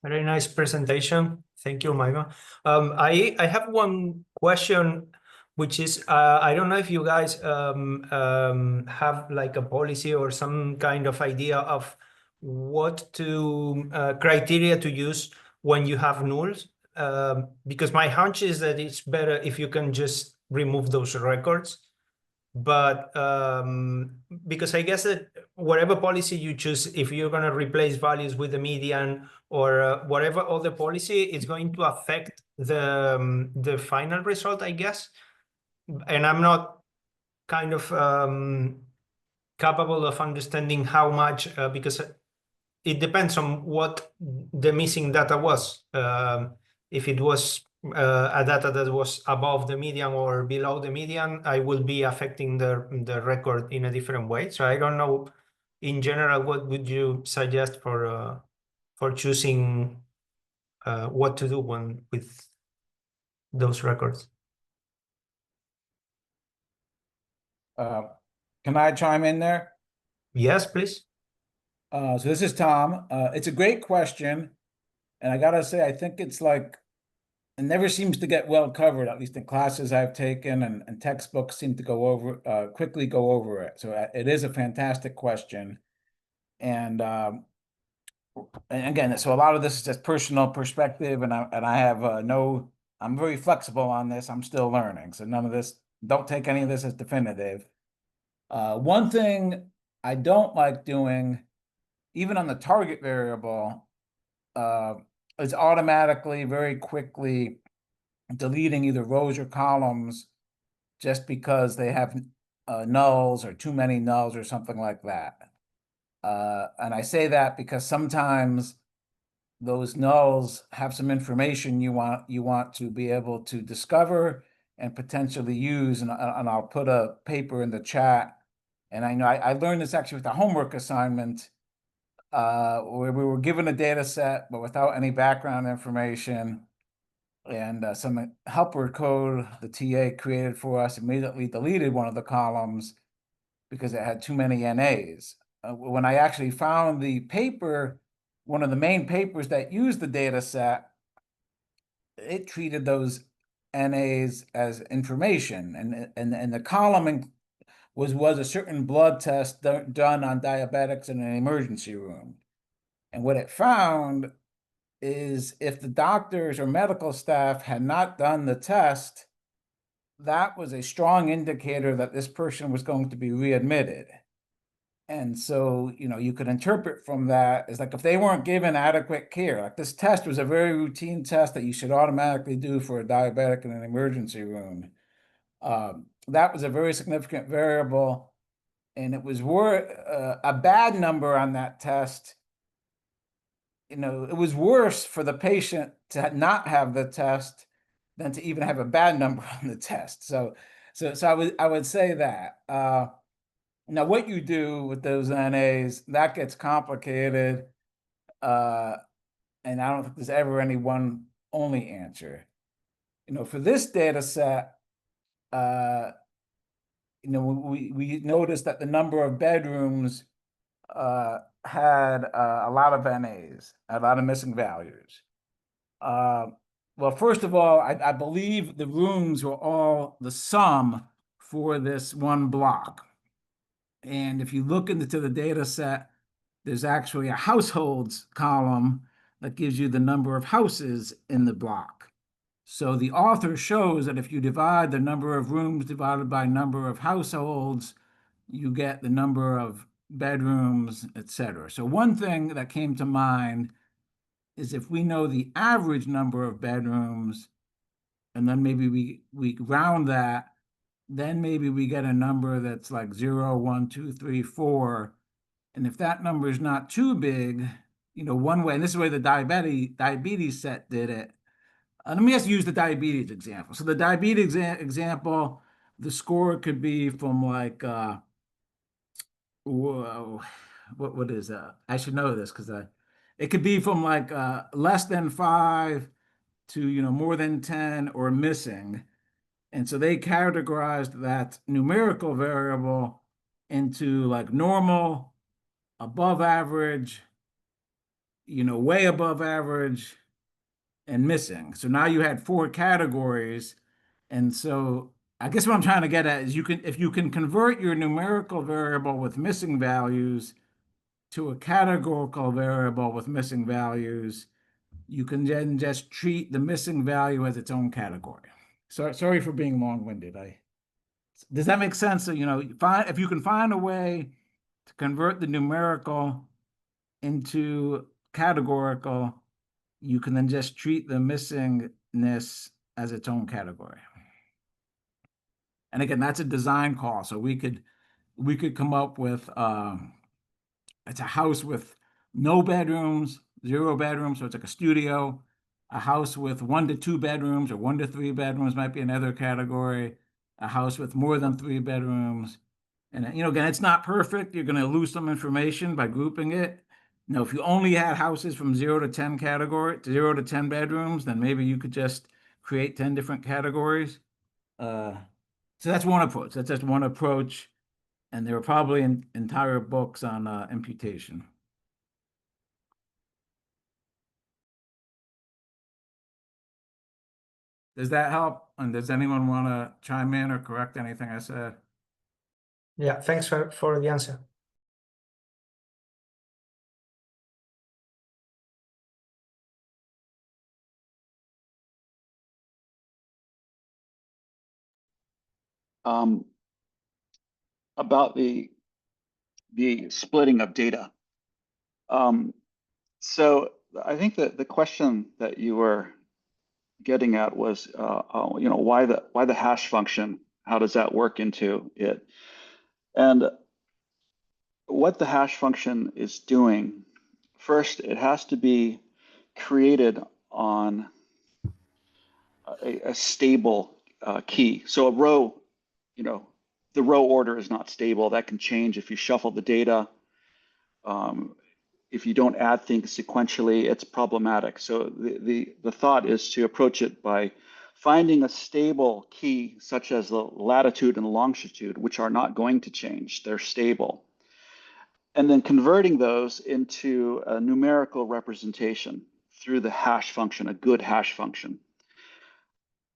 Very nice presentation. Thank you, Maima. I have one question, which is, I don't know if you guys have like a policy or some kind of idea of what criteria to use when you have nulls. Because my hunch is that it's better if you can just remove those records. But because I guess that whatever policy you choose, if you're going to replace values with the median or whatever other policy, it's going to affect the final result, I guess. And I'm not kind of capable of understanding how much, because it depends on what the missing data was. If it was a data that was above the median or below the median, I will be affecting the record in a different way. So I don't know, in general, what would you suggest for choosing what to do with those records? Can I chime in there? Yes, please. So this is Tom. It's a great question. And I gotta say, I think it's like, it never seems to get well covered, at least in classes I've taken, and textbooks seem to quickly go over it. So it is a fantastic question. And again, so a lot of this is just personal perspective, and I have I'm very flexible on this. I'm still learning. So none of this don't take any of this as definitive. One thing I don't like doing, even on the target variable, is automatically, very quickly deleting either rows or columns just because they have nulls or too many nulls or something like that. And I say that because sometimes those nulls have some information you want to be able to discover and potentially use. And I'll put a paper in the chat. And I know I learned this actually with the homework assignment, where we were given a data set, but without any background information. And some helper code the TA created for us immediately deleted one of the columns because it had too many NAs. When I actually found the paper, one of the main papers that used the data set, it treated those NAs as information, and the column was a certain blood test done on diabetics in an emergency room. And what it found is if the doctors or medical staff had not done the test, that was a strong indicator that this person was going to be readmitted. And so, you could interpret from that as like if they weren't given adequate care, like this test was a very routine test that you should automatically do for a diabetic in an emergency room. That was a very significant variable, and it was worth a bad number on that test. It was worse for the patient to not have the test than to even have a bad number on the test. So I would say that. Now, what you do with those NAs, that gets complicated, and I don't think there's ever any one only answer. For this data set, we noticed that the number of bedrooms had a lot of NAs, a lot of missing values. Well, first of all, I believe the rooms were all the sum for this one block. And if you look into the data set, there's actually a households column that gives you the number of houses in the block. So the author shows that if you divide the number of rooms divided by number of households, you get the number of bedrooms, etc. So one thing that came to mind is if we know the average number of bedrooms, and then maybe we round that, then maybe we get a number that's like 0, 1, 2, 3, 4. And if that number is not too big, one way, and this is the way the diabetes set did it. Let me just use the diabetes example. So the diabetes example, the score could be from like, whoa, what is that? I should know this because it could be from like less than 5 to more than 10 or missing. And so they categorized that numerical variable into like normal, above average, way above average, and missing. So now you had 4 categories. And so I guess what I'm trying to get at is if you can convert your numerical variable with missing values to a categorical variable with missing values, you can then just treat the missing value as its own category. Sorry for being long-winded. Does that make sense? So, if you can find a way to convert the numerical into categorical, you can then just treat the missingness as its own category. And again, that's a design call. So we could come up with it's a house with no bedrooms, 0 bedrooms, so it's like a studio. A house with 1 to 2 bedrooms or 1 to 3 bedrooms might be another category. A house with more than 3 bedrooms. And again, it's not perfect. You're going to lose some information by grouping it. If you only had houses from 0 to 10 category, 0 to 10 bedrooms, then maybe you could just create 10 different categories. So that's one approach. That's just one approach. And there are probably entire books on imputation. Does that help? And does anyone want to chime in or correct anything I said? Yeah, thanks for the answer. about the splitting of data. So I think that the question that you were getting at was, why the hash function? How does that work into it? And what the hash function is doing, first, it has to be created on a stable key. So a row, the row order is not stable. That can change if you shuffle the data. If you don't add things sequentially, it's problematic. So the thought is to approach it by finding a stable key, such as the latitude and longitude, which are not going to change. They're stable. And then converting those into a numerical representation through the hash function, a good hash function.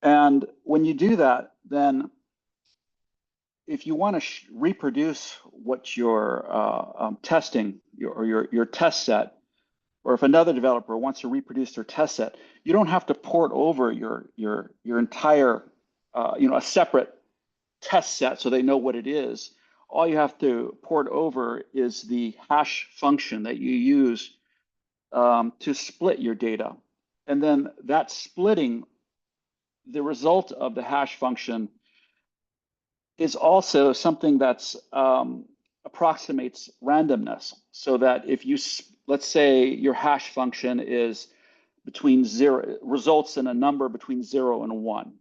And when you do that, then if you want to reproduce what you're testing, your test set, or if another developer wants to reproduce their test set, you don't have to port over your entire, a separate test set so they know what it is. All you have to port over is the hash function that you use to split your data. And then that splitting, the result of the hash function is also something that's approximates randomness, so that if you, let's say your hash function is between zero, results in a number between 0 and 1,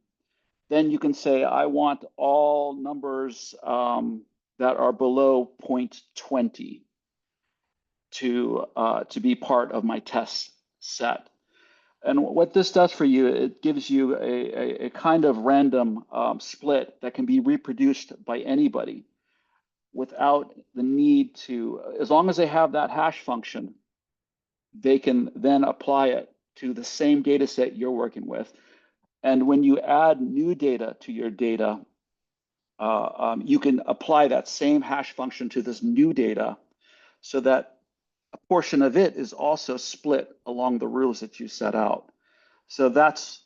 then you can say, I want all numbers that are below 0.20 to be part of my test set. And what this does for you, it gives you a kind of random split that can be reproduced by anybody without the need to, as long as they have that hash function, they can then apply it to the same data set you're working with. And when you add new data to your data, you can apply that same hash function to this new data so that a portion of it is also split along the rules that you set out. So that's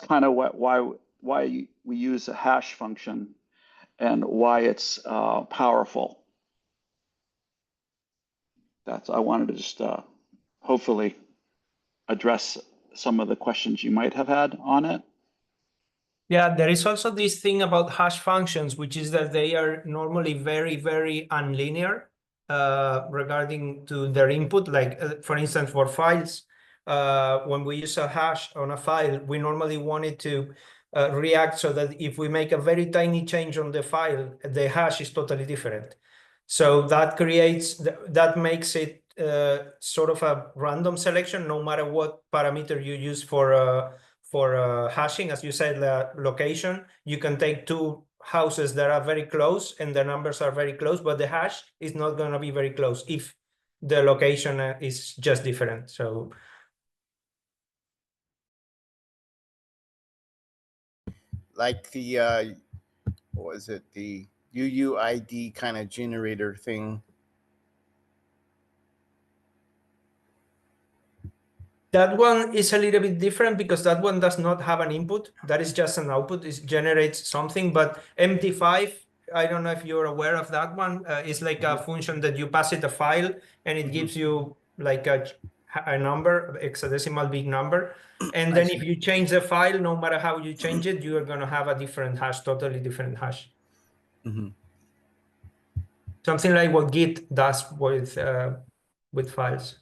kind of why we use a hash function and why it's powerful. I wanted to just hopefully address some of the questions you might have had on it. Yeah, there is also this thing about hash functions, which is that they are normally very, very unlinear regarding to their input. Like, for instance, for files, when we use a hash on a file, we normally want it to react so that if we make a very tiny change on the file, the hash is totally different. So that makes it sort of a random selection, no matter what parameter you use for hashing. As you said, the location, you can take two houses that are very close and the numbers are very close, but the hash is not going to be very close if the location is just different. So like the what was it, the UUID kind of generator thing? that one is a little bit different because that one does not have an input. That is just an output. It generates something. But MT5, I don't know if you're aware of that one. It's like a function that you pass it a file and it gives you like a number, hexadecimal big number. And then if you change the file, no matter how you change it, you are going to have a different hash, totally different hash. Mm-hmm. Something like what Git does with files.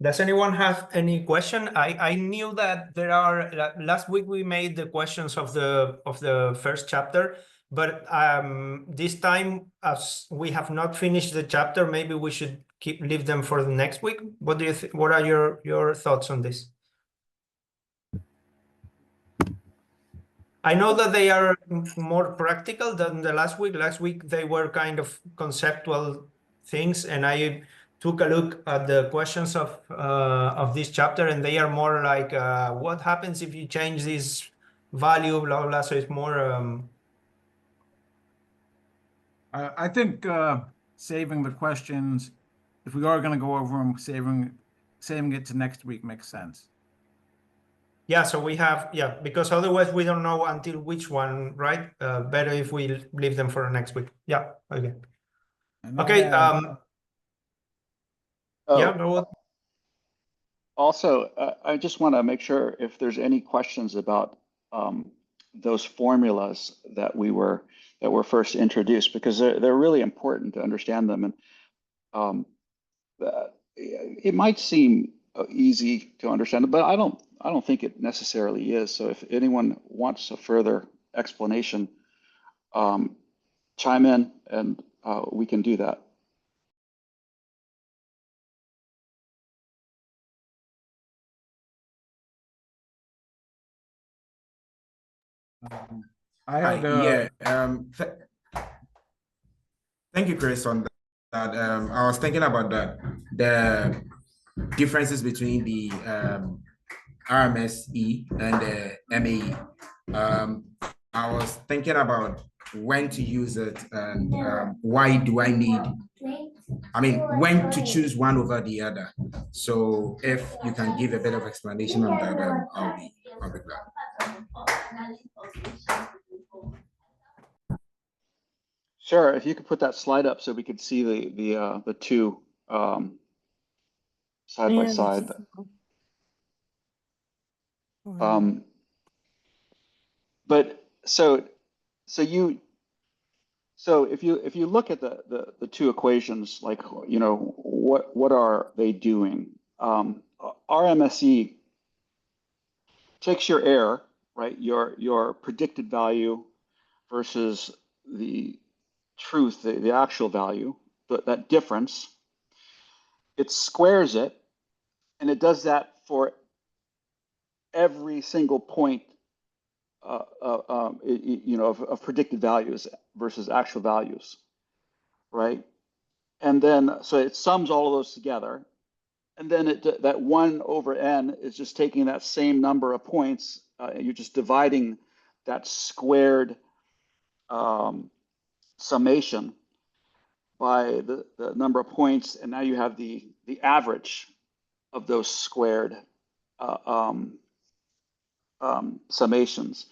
Does anyone have any question? I knew that there are, last week we made the questions of the first chapter, but this time, as we have not finished the chapter, maybe we should leave them for the next week. What do you think? What are your thoughts on this? I know that they are more practical than the last week. Last week they were kind of conceptual things, and I took a look at the questions of this chapter, and they are more like, what happens if you change this value, blah, blah. So it's more. I think saving the questions, if we are going to go over them, saving it to next week makes sense. Yeah, so we have, yeah, because otherwise we don't know until which one, right? Better if we leave them for next week. Yeah, okay. And Okay, then, yeah, Oh, no, also, I just want to make sure if there's any questions about those formulas that were first introduced, because they're really important to understand them. And it might seem easy to understand, but I don't think it necessarily is. So if anyone wants a further explanation, chime in and we can do that. I had, Yeah. Thank you, Chris, on that. I was thinking about that. The differences between the RMSE and the MAE. I was thinking about when to use it and why do I need, when to choose one over the other. So if you can give a bit of explanation on that, I'll be glad. Sure, if you could put that slide up so we could see the two side by side. But so if you look at the two equations, like, you know, what are they doing? RMSE takes your error, right? Your predicted value versus the truth, the actual value, that difference. It squares it, and it does that for every single point, you know, of predicted values versus actual values, right? And then, so it sums all of those together. And then that 1 over n is just taking that same number of points. You're just dividing that squared summation by the number of points. And now you have the average of those squared summations.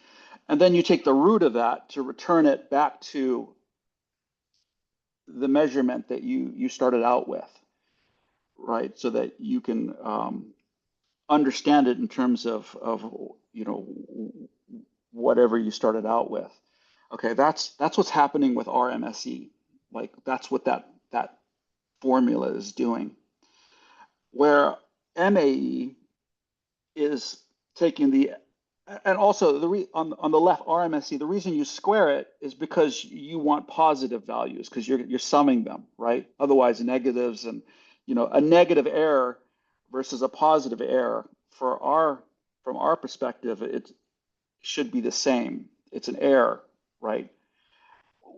And then you take the root of that to return it back to the measurement that you started out with, right? So that you can understand it in terms of you know, whatever you started out with. Okay, that's what's happening with RMSE. Like, that's what that formula is doing. Where MAE is taking the, and also on the left, RMSE, the reason you square it is because you want positive values, because you're summing them, right? Otherwise, negatives, and, you know, a negative error versus a positive error, from our perspective, it should be the same. It's an error, right?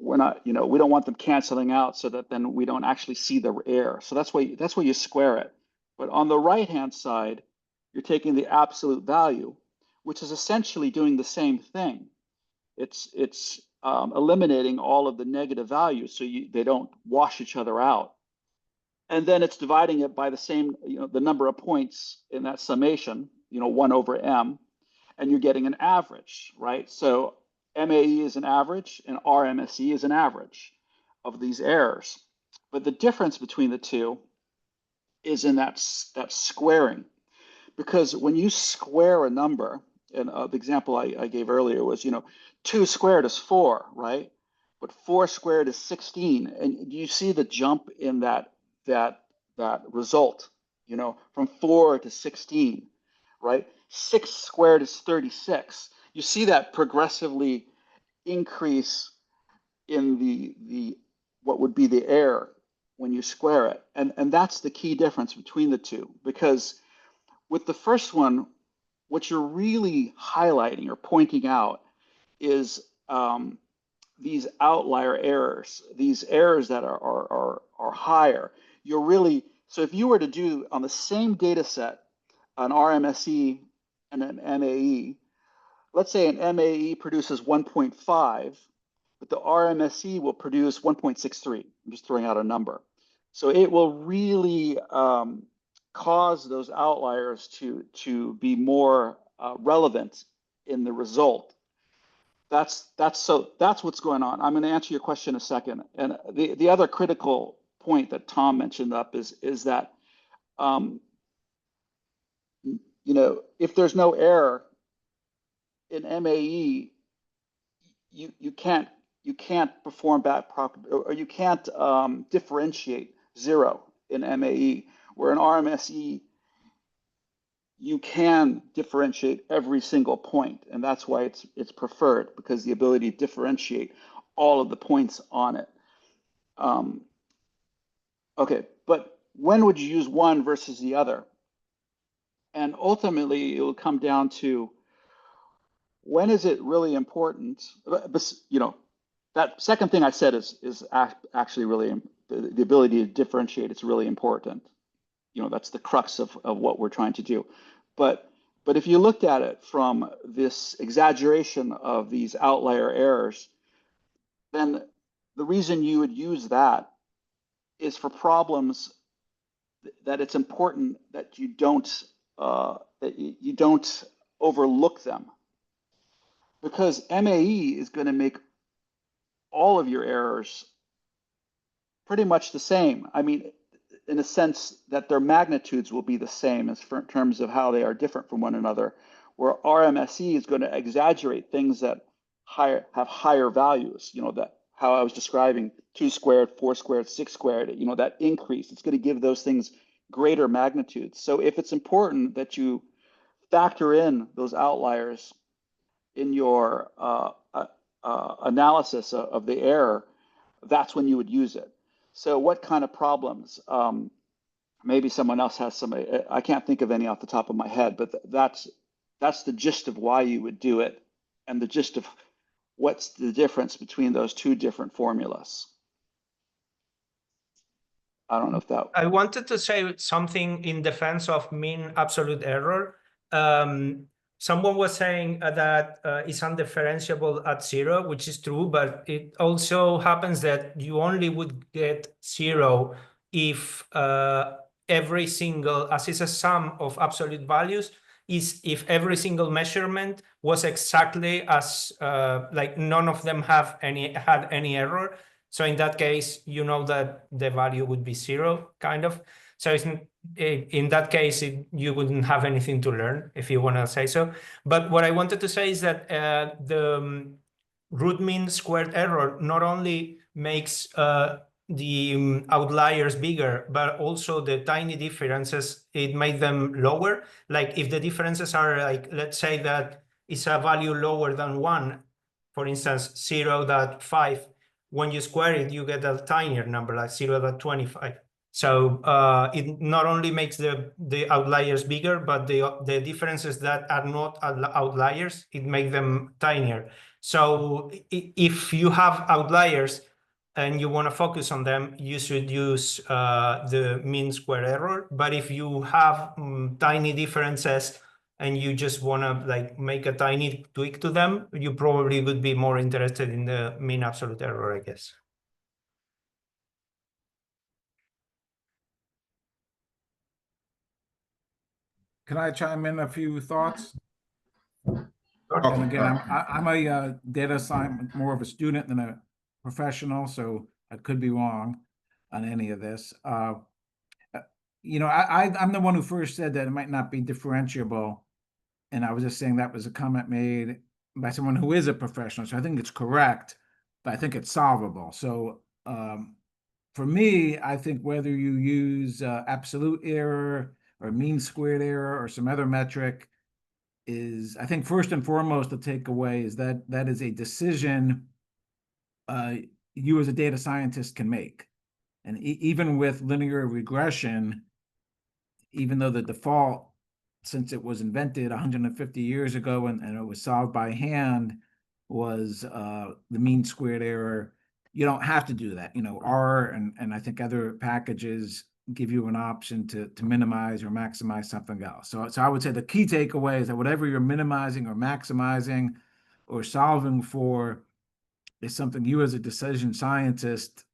We're not, you know, we don't want them canceling out so that then we don't actually see the error. So that's why you square it. But on the right-hand side, you're taking the absolute value, which is essentially doing the same thing. It's eliminating all of the negative values so they don't wash each other out. And then it's dividing it by the same, you know, the number of points in that summation, you know, 1 over m, and you're getting an average, right? So MAE is an average and RMSE is an average of these errors. But the difference between the two is in that squaring. Because when you square a number, and the example I gave earlier was, you know, 2 squared is 4, right? But 4 squared is 16. And you see the jump in that result, you know, from 4 to 16, right? 6 squared is 36. You see that progressively increase in the what would be the error when you square it. And that's the key difference between the two, because with the first one, what you're really highlighting or pointing out is these outlier errors, these errors that are higher. You're really, so if you were to do on the same data set an RMSE and an MAE, let's say an MAE produces 1.5, but the RMSE will produce 1.63. I'm just throwing out a number. So it will really cause those outliers to be more relevant in the result. That's what's going on. I'm going to answer your question in a second. And the other critical point that Tom mentioned up is that if there's no error in MAE, you can't perform back properly, or you can't differentiate 0 in MAE, where in RMSE you can differentiate every single point, and that's why it's preferred, because the ability to differentiate all of the points on it. Okay, but when would you use one versus the other? And ultimately, it will come down to when is it really important? But that second thing I said is actually really the ability to differentiate. It's really important. That's the crux of what we're trying to do. But if you looked at it from this exaggeration of these outlier errors, then the reason you would use that is for problems that it's important that you don't overlook them, because MAE is going to make all of your errors pretty much the same. I mean, in a sense that their magnitudes will be the same in terms of how they are different from one another, where RMSE is going to exaggerate things that have higher values, that how I was describing 2 squared, 4 squared, 6 squared, that increase, it's going to give those things greater magnitudes. So if it's important that you factor in those outliers in your analysis of the error, that's when you would use it. So what kind of problems? Maybe someone else has some. I can't think of any off the top of my head, but that's the gist of why you would do it, and the gist of what's the difference between those two different formulas. I don't know if that. I wanted to say something in defense of mean absolute error. Someone was saying that it's undifferentiable at 0, which is true, but it also happens that you only would get 0 if every single, as is a sum of absolute values, is if every single measurement was exactly as, like none of them had any error. So in that case, that the value would be 0, kind of. So in that case, you wouldn't have anything to learn, if you want to say so. But what I wanted to say is that the root mean squared error not only makes the outliers bigger, but also the tiny differences, it made them lower. Like if the differences are like, let's say that it's a value lower than 1, for instance, 0.5, when you square it, you get a tinier number, like 0.25. So it not only makes the outliers bigger, but the differences that are not outliers, it makes them tinier. So if you have outliers and you want to focus on them, you should use the mean square error. But if you have tiny differences and you just want to like make a tiny tweak to them, you probably would be more interested in the mean absolute error, I guess. Can I chime in a few thoughts? Okay. And again, I'm a data science, more of a student than a professional, so I could be wrong on any of this. I'm the one who first said that it might not be differentiable, and I was just saying that was a comment made by someone who is a professional. So I think it's correct, but I think it's solvable. So for me, I think whether you use absolute error or mean squared error or some other metric is, I think first and foremost, the takeaway is that that is a decision you as a data scientist can make. And even with linear regression, even though the default, since it was invented 150 years ago and it was solved by hand, was the mean squared error, you don't have to do that. R and I think other packages give you an option to minimize or maximize something else. So I would say the key takeaway is that whatever you're minimizing or maximizing or solving for is something you as a decision scientist,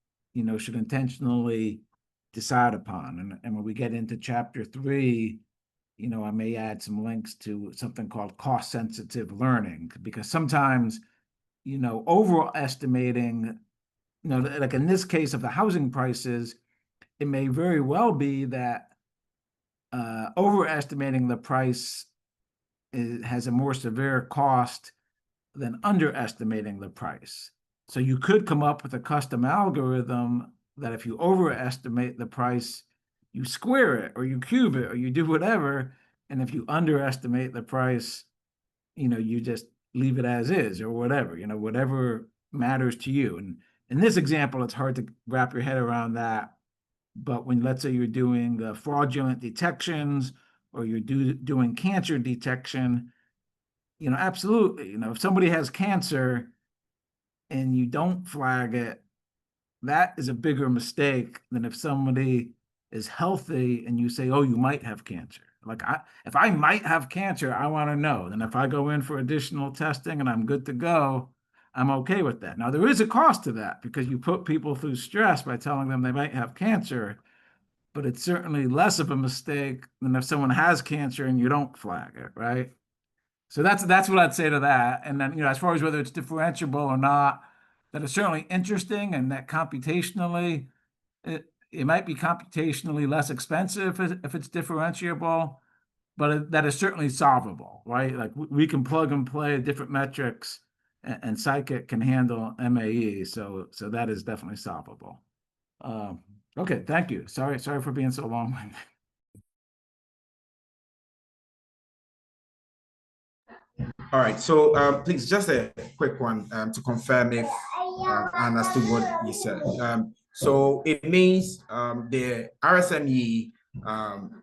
should intentionally decide upon. And when we get into chapter 3, I may add some links to something called cost-sensitive learning, because sometimes, overestimating, like in this case of the housing prices, it may very well be that overestimating the price has a more severe cost than underestimating the price. So you could come up with a custom algorithm that if you overestimate the price, you square it or you cube it or you do whatever. And if you underestimate the price, you just leave it as is or whatever, whatever matters to you. And in this example, it's hard to wrap your head around that. But when, let's say, you're doing fraudulent detections or you're doing cancer detection, absolutely, if somebody has cancer and you don't flag it, that is a bigger mistake than if somebody is healthy and you say, oh, you might have cancer. Like, if I might have cancer, I want to know. And if I go in for additional testing and I'm good to go, I'm okay with that. Now, there is a cost to that because you put people through stress by telling them they might have cancer, but it's certainly less of a mistake than if someone has cancer and you don't flag it, right? So that's what I'd say to that. And then, as far as whether it's differentiable or not, that is certainly interesting, and that computationally, it might be computationally less expensive if it's differentiable, but that is certainly solvable, right? Like we can plug and play different metrics, and Scikit can handle MAE, so that is definitely solvable. Okay, thank you. Sorry for being so long-winded. All right, so please, just a quick one to confirm if I understood what you said. So it means the RSME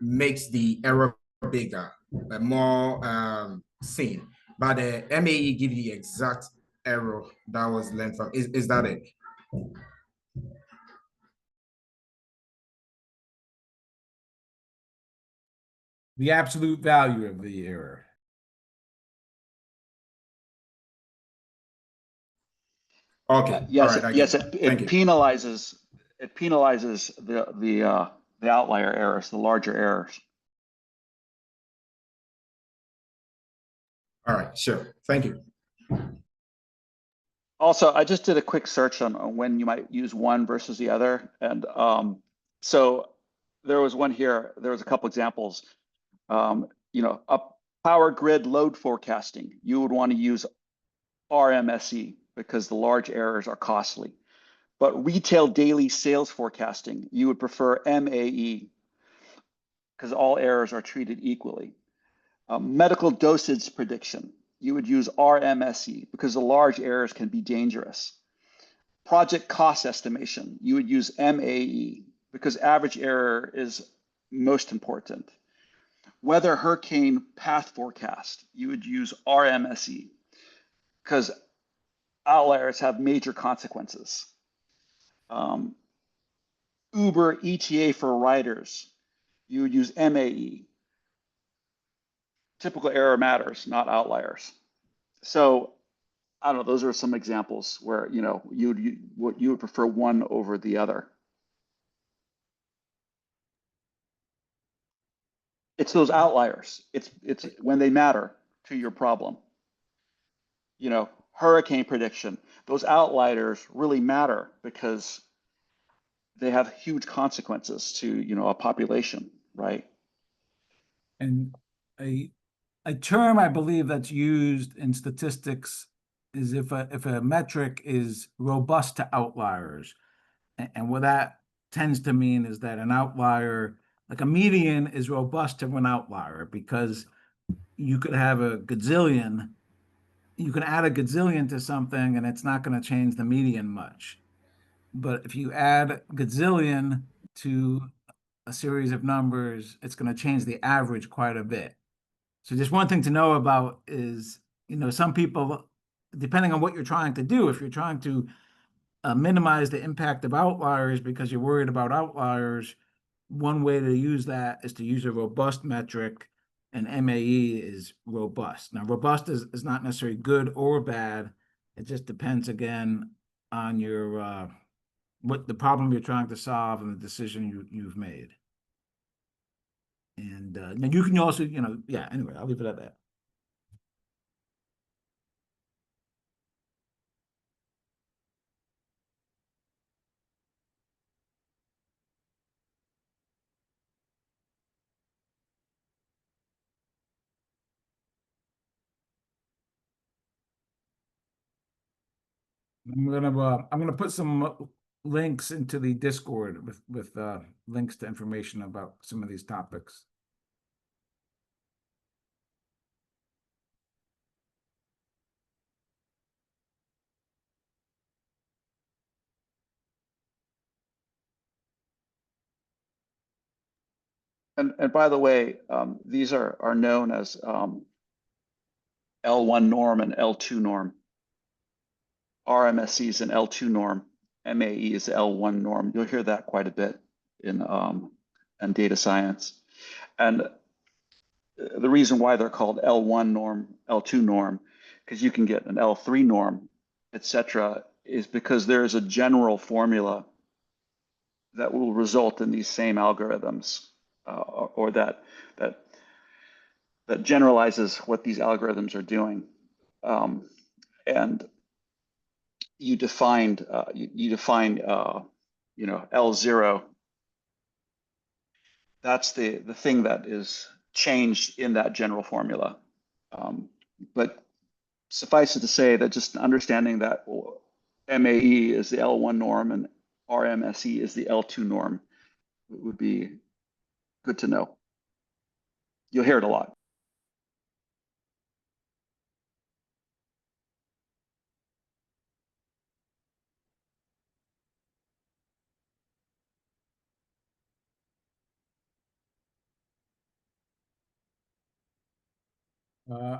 makes the error bigger, more seen, but the MAE gives the exact error that was learned from. Is that it? The absolute value of the error. Okay. Yes, all right, yes, it it penalizes the outlier errors, the larger errors. All right, sure. Thank you. Also, I just did a quick search on when you might use one versus the other, and so there was one here. There was a couple examples. A power grid load forecasting, you would want to use RMSE because the large errors are costly. But retail daily sales forecasting, you would prefer MAE because all errors are treated equally. Medical dosage prediction, you would use RMSE because the large errors can be dangerous. Project cost estimation, you would use MAE because average error is most important. Weather hurricane path forecast, you would use RMSE because outliers have major consequences. Uber ETA for riders, you would use MAE. Typical error matters, not outliers. So I don't know, those are some examples where you would prefer one over the other. It's those outliers. It's when they matter to your problem. Hurricane prediction, those outliers really matter because they have huge consequences to a population, right? And a term I believe that's used in statistics is if a metric is robust to outliers. And what that tends to mean is that an outlier, like a median, is robust to an outlier because you could have a gazillion, you can add a gazillion to something and it's not going to change the median much. But if you add gazillion to a series of numbers, it's going to change the average quite a bit. So just one thing to know about is, some people, depending on what you're trying to do, if you're trying to minimize the impact of outliers because you're worried about outliers, one way to use that is to use a robust metric, and MAE is robust. Now, robust is not necessarily good or bad. It just depends, again, on your what the problem you're trying to solve and the decision you've made. And then you can also, yeah, anyway, I'll leave it at that. I'm gonna put some links into the Discord with links to information about some of these topics. And by the way, these are known as L1 norm and L2 norm. RMSE is an L2 norm. MAE is L1 norm. You'll hear that quite a bit in data science. And the reason why they're called L1 norm, L2 norm, because you can get an L3 norm, etc., is because there is a general formula that will result in these same algorithms, or that generalizes what these algorithms are doing. And you define L0. That's the thing that is changed in that general formula. But suffice it to say that just understanding that MAE is the L1 norm and RMSE is the L2 norm would be good to know. You'll hear it a lot.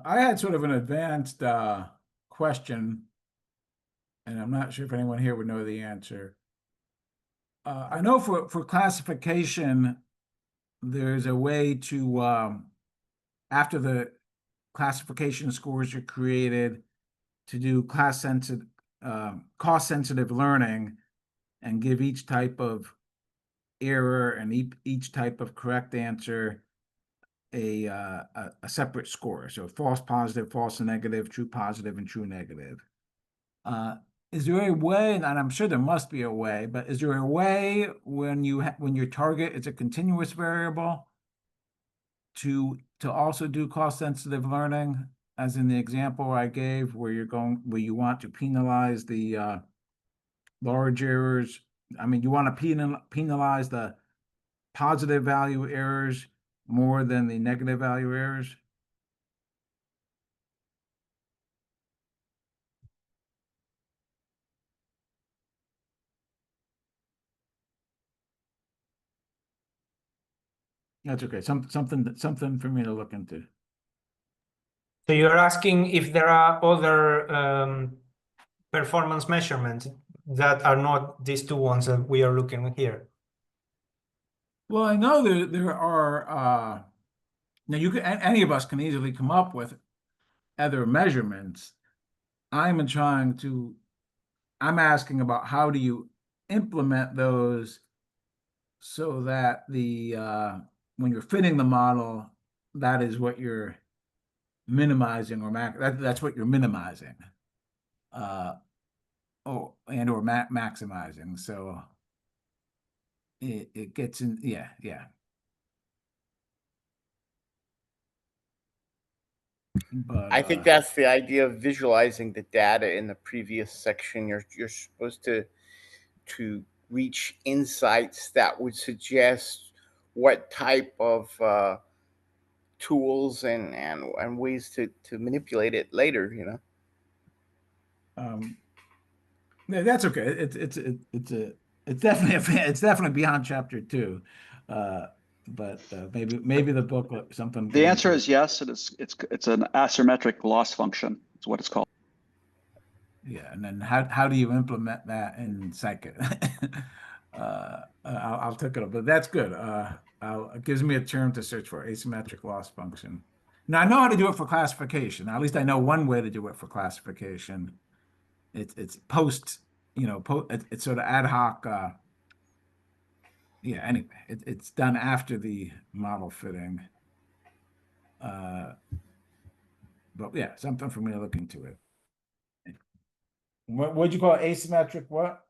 I had sort of an advanced question, and I'm not sure if anyone here would know the answer. I know for classification, there's a way to, after the classification scores are created, to do cost-sensitive learning and give each type of error and each type of correct answer a separate score. So false positive, false negative, true positive, and true negative. Is there a way, and I'm sure there must be a way, but is there a way when your target is a continuous variable to also do cost-sensitive learning, as in the example I gave, where you want to penalize the large errors? I mean, you want to penalize the positive value errors more than the negative value errors? That's okay. Something for me to look into. So you're asking if there are other performance measurements that are not these two ones that we are looking at here. Well, I know there are. Now any of us can easily come up with other measurements. I'm asking about how do you implement those so that when you're fitting the model, that is what you're minimizing, or that's what you're minimizing, or maximizing. So it gets in, yeah. But I think that's the idea of visualizing the data in the previous section. You're supposed to reach insights that would suggest what type of tools and ways to manipulate it later. That's okay. It's definitely beyond chapter 2. But maybe the book something. The answer is yes, and it's an asymmetric loss function. It's what it's called. Yeah, and then how do you implement that in Scikit? I'll take it up, but that's good. It gives me a term to search for, asymmetric loss function. Now I know how to do it for classification. At least I know one way to do it for classification. It's post it's sort of ad hoc. Yeah, anyway, it's done after the model fitting. But yeah, something for me to look into it. What'd you call it? Asymmetric what?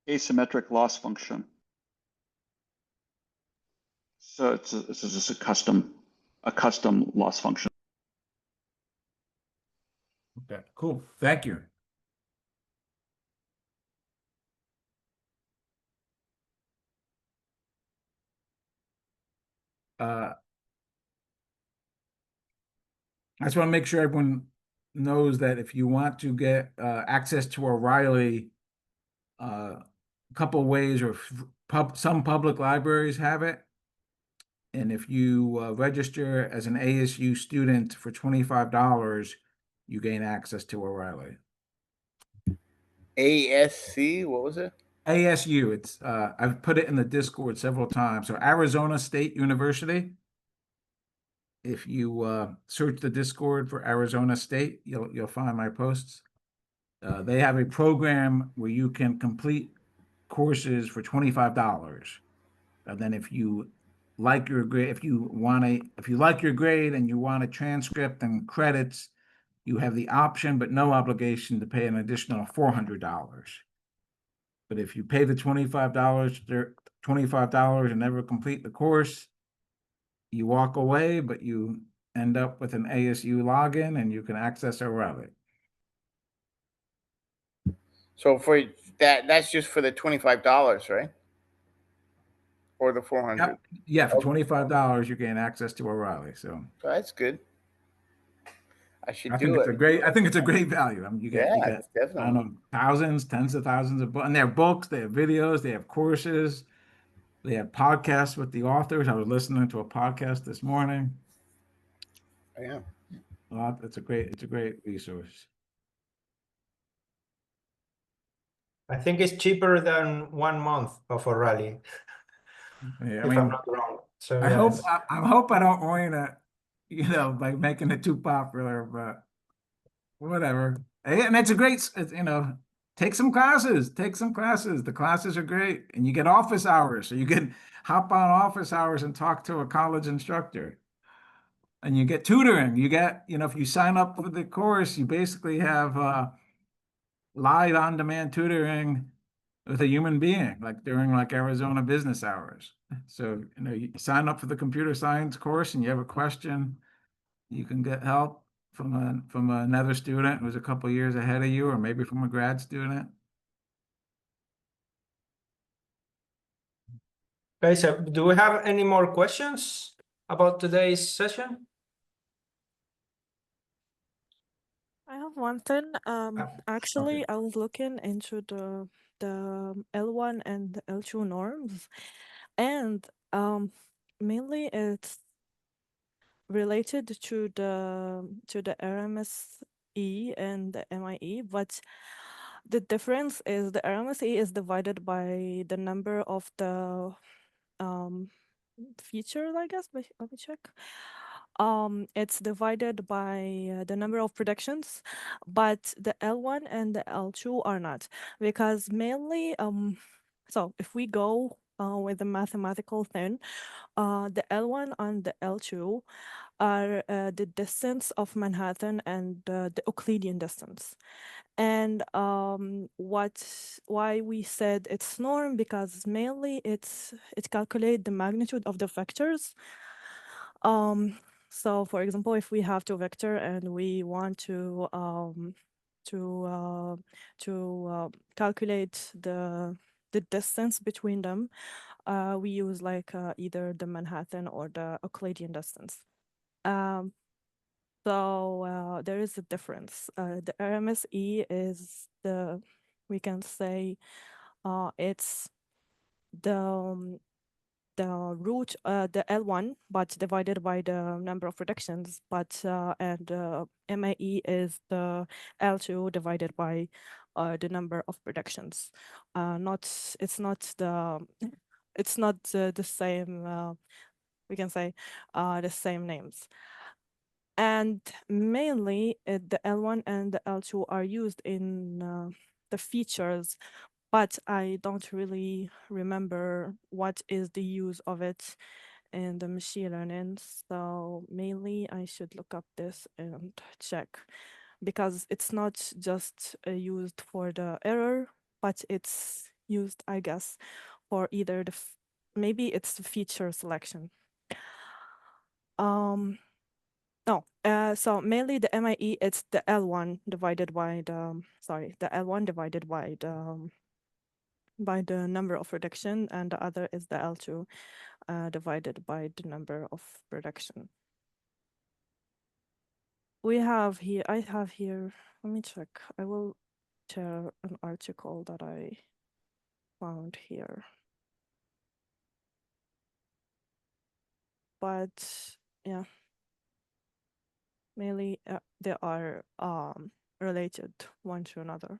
Asymmetric loss function. So it's just a custom loss function. Okay, cool. Thank you. I just want to make sure everyone knows that if you want to get access to O'Reilly, a couple ways, or some public libraries have it. And if you register as an ASU student for $25, you gain access to O'Reilly. ASC, what was it? ASU, it's I've put it in the Discord several times. So Arizona State University. If you search the Discord for Arizona State, you'll find my posts. They have a program where you can complete courses for $25. And then if you like your grade, if you like your grade and you want a transcript and credits, you have the option, but no obligation, to pay an additional $400. But if you pay the $25 and never complete the course, you walk away, but you end up with an ASU login and you can access O'Reilly. So for that's just for the $25, right? Or the 400. Yeah, for $25 you gain access to O'Reilly. So that's good. I should I think do it's it. I think it's a great value. I mean, you get definitely. I don't know, thousands, tens of thousands of books, and they have books, they have videos, they have courses, they have podcasts with the authors. I was listening to a podcast this morning. Yeah. It's a great resource. I think it's cheaper than 1 month of O'Reilly, Yeah, if I'm not wrong. So I yes. hope I don't ruin it, by making it too popular, but whatever. And it's a great, take some classes. The classes are great, and you get office hours, so you can hop on office hours and talk to a college instructor. And you get tutoring. You get, if you sign up for the course, you basically have live on-demand tutoring with a human being, like during Arizona business hours. So, you sign up for the computer science course and you have a question, you can get help from another student who's a couple years ahead of you, or maybe from a grad student. Okay, so do we have any more questions about today's session? I have one thing. Actually, I was looking into the L1 and the L2 norms, and mainly it's related to the RMSE and the MIE, but the difference is the RMSE is divided by the number of the features, I guess. But let me check. It's divided by the number of predictions, but the L1 and the L2 are not, because mainly so if we go with the mathematical thing, the L1 and the L2 are the distance of Manhattan and the Euclidean distance. And why we said it's norm, because mainly it calculates the magnitude of the vectors. So for example, if we have two vector and we want to calculate the distance between them, we use either the Manhattan or the Euclidean distance. So there is a difference. The RMSE is we can say, it's the root, the L1, but divided by the number of predictions, and MAE is the L2 divided by the number of predictions. It's not the same, we can say, the same names. And And mainly the L1 and the L2 are used in the features, but I don't really remember what is the use of it in the machine learning. So mainly I should look up this and check, because it's not just used for the error, but it's used, I guess, for either the maybe it's the feature selection. No, so mainly the MIE, it's the L1 divided by the, the L1 divided by the number of prediction, and the other is the L2 divided by the number of prediction. I have here, let me check. I will share an article that I found here. But yeah, mainly they are related one to another.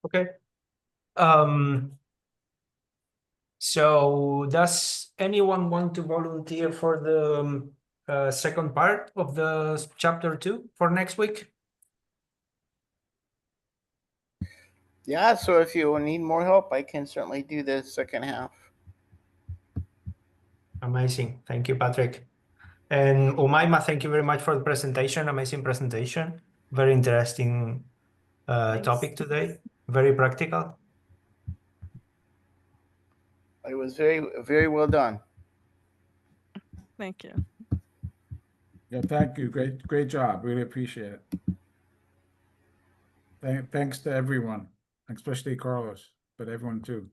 Okay. So does anyone want to volunteer for the second part of the chapter 2 for next week? Yeah, so if you need more help, I can certainly do the second half. Amazing. Thank you, Patrick. And Umaima, thank you very much for the presentation. Amazing presentation. Very interesting topic today. Very practical. It was very, very well done. Thank you. Yeah, thank you. Great job. Really appreciate it. Thanks to everyone, especially Carlos, but everyone too.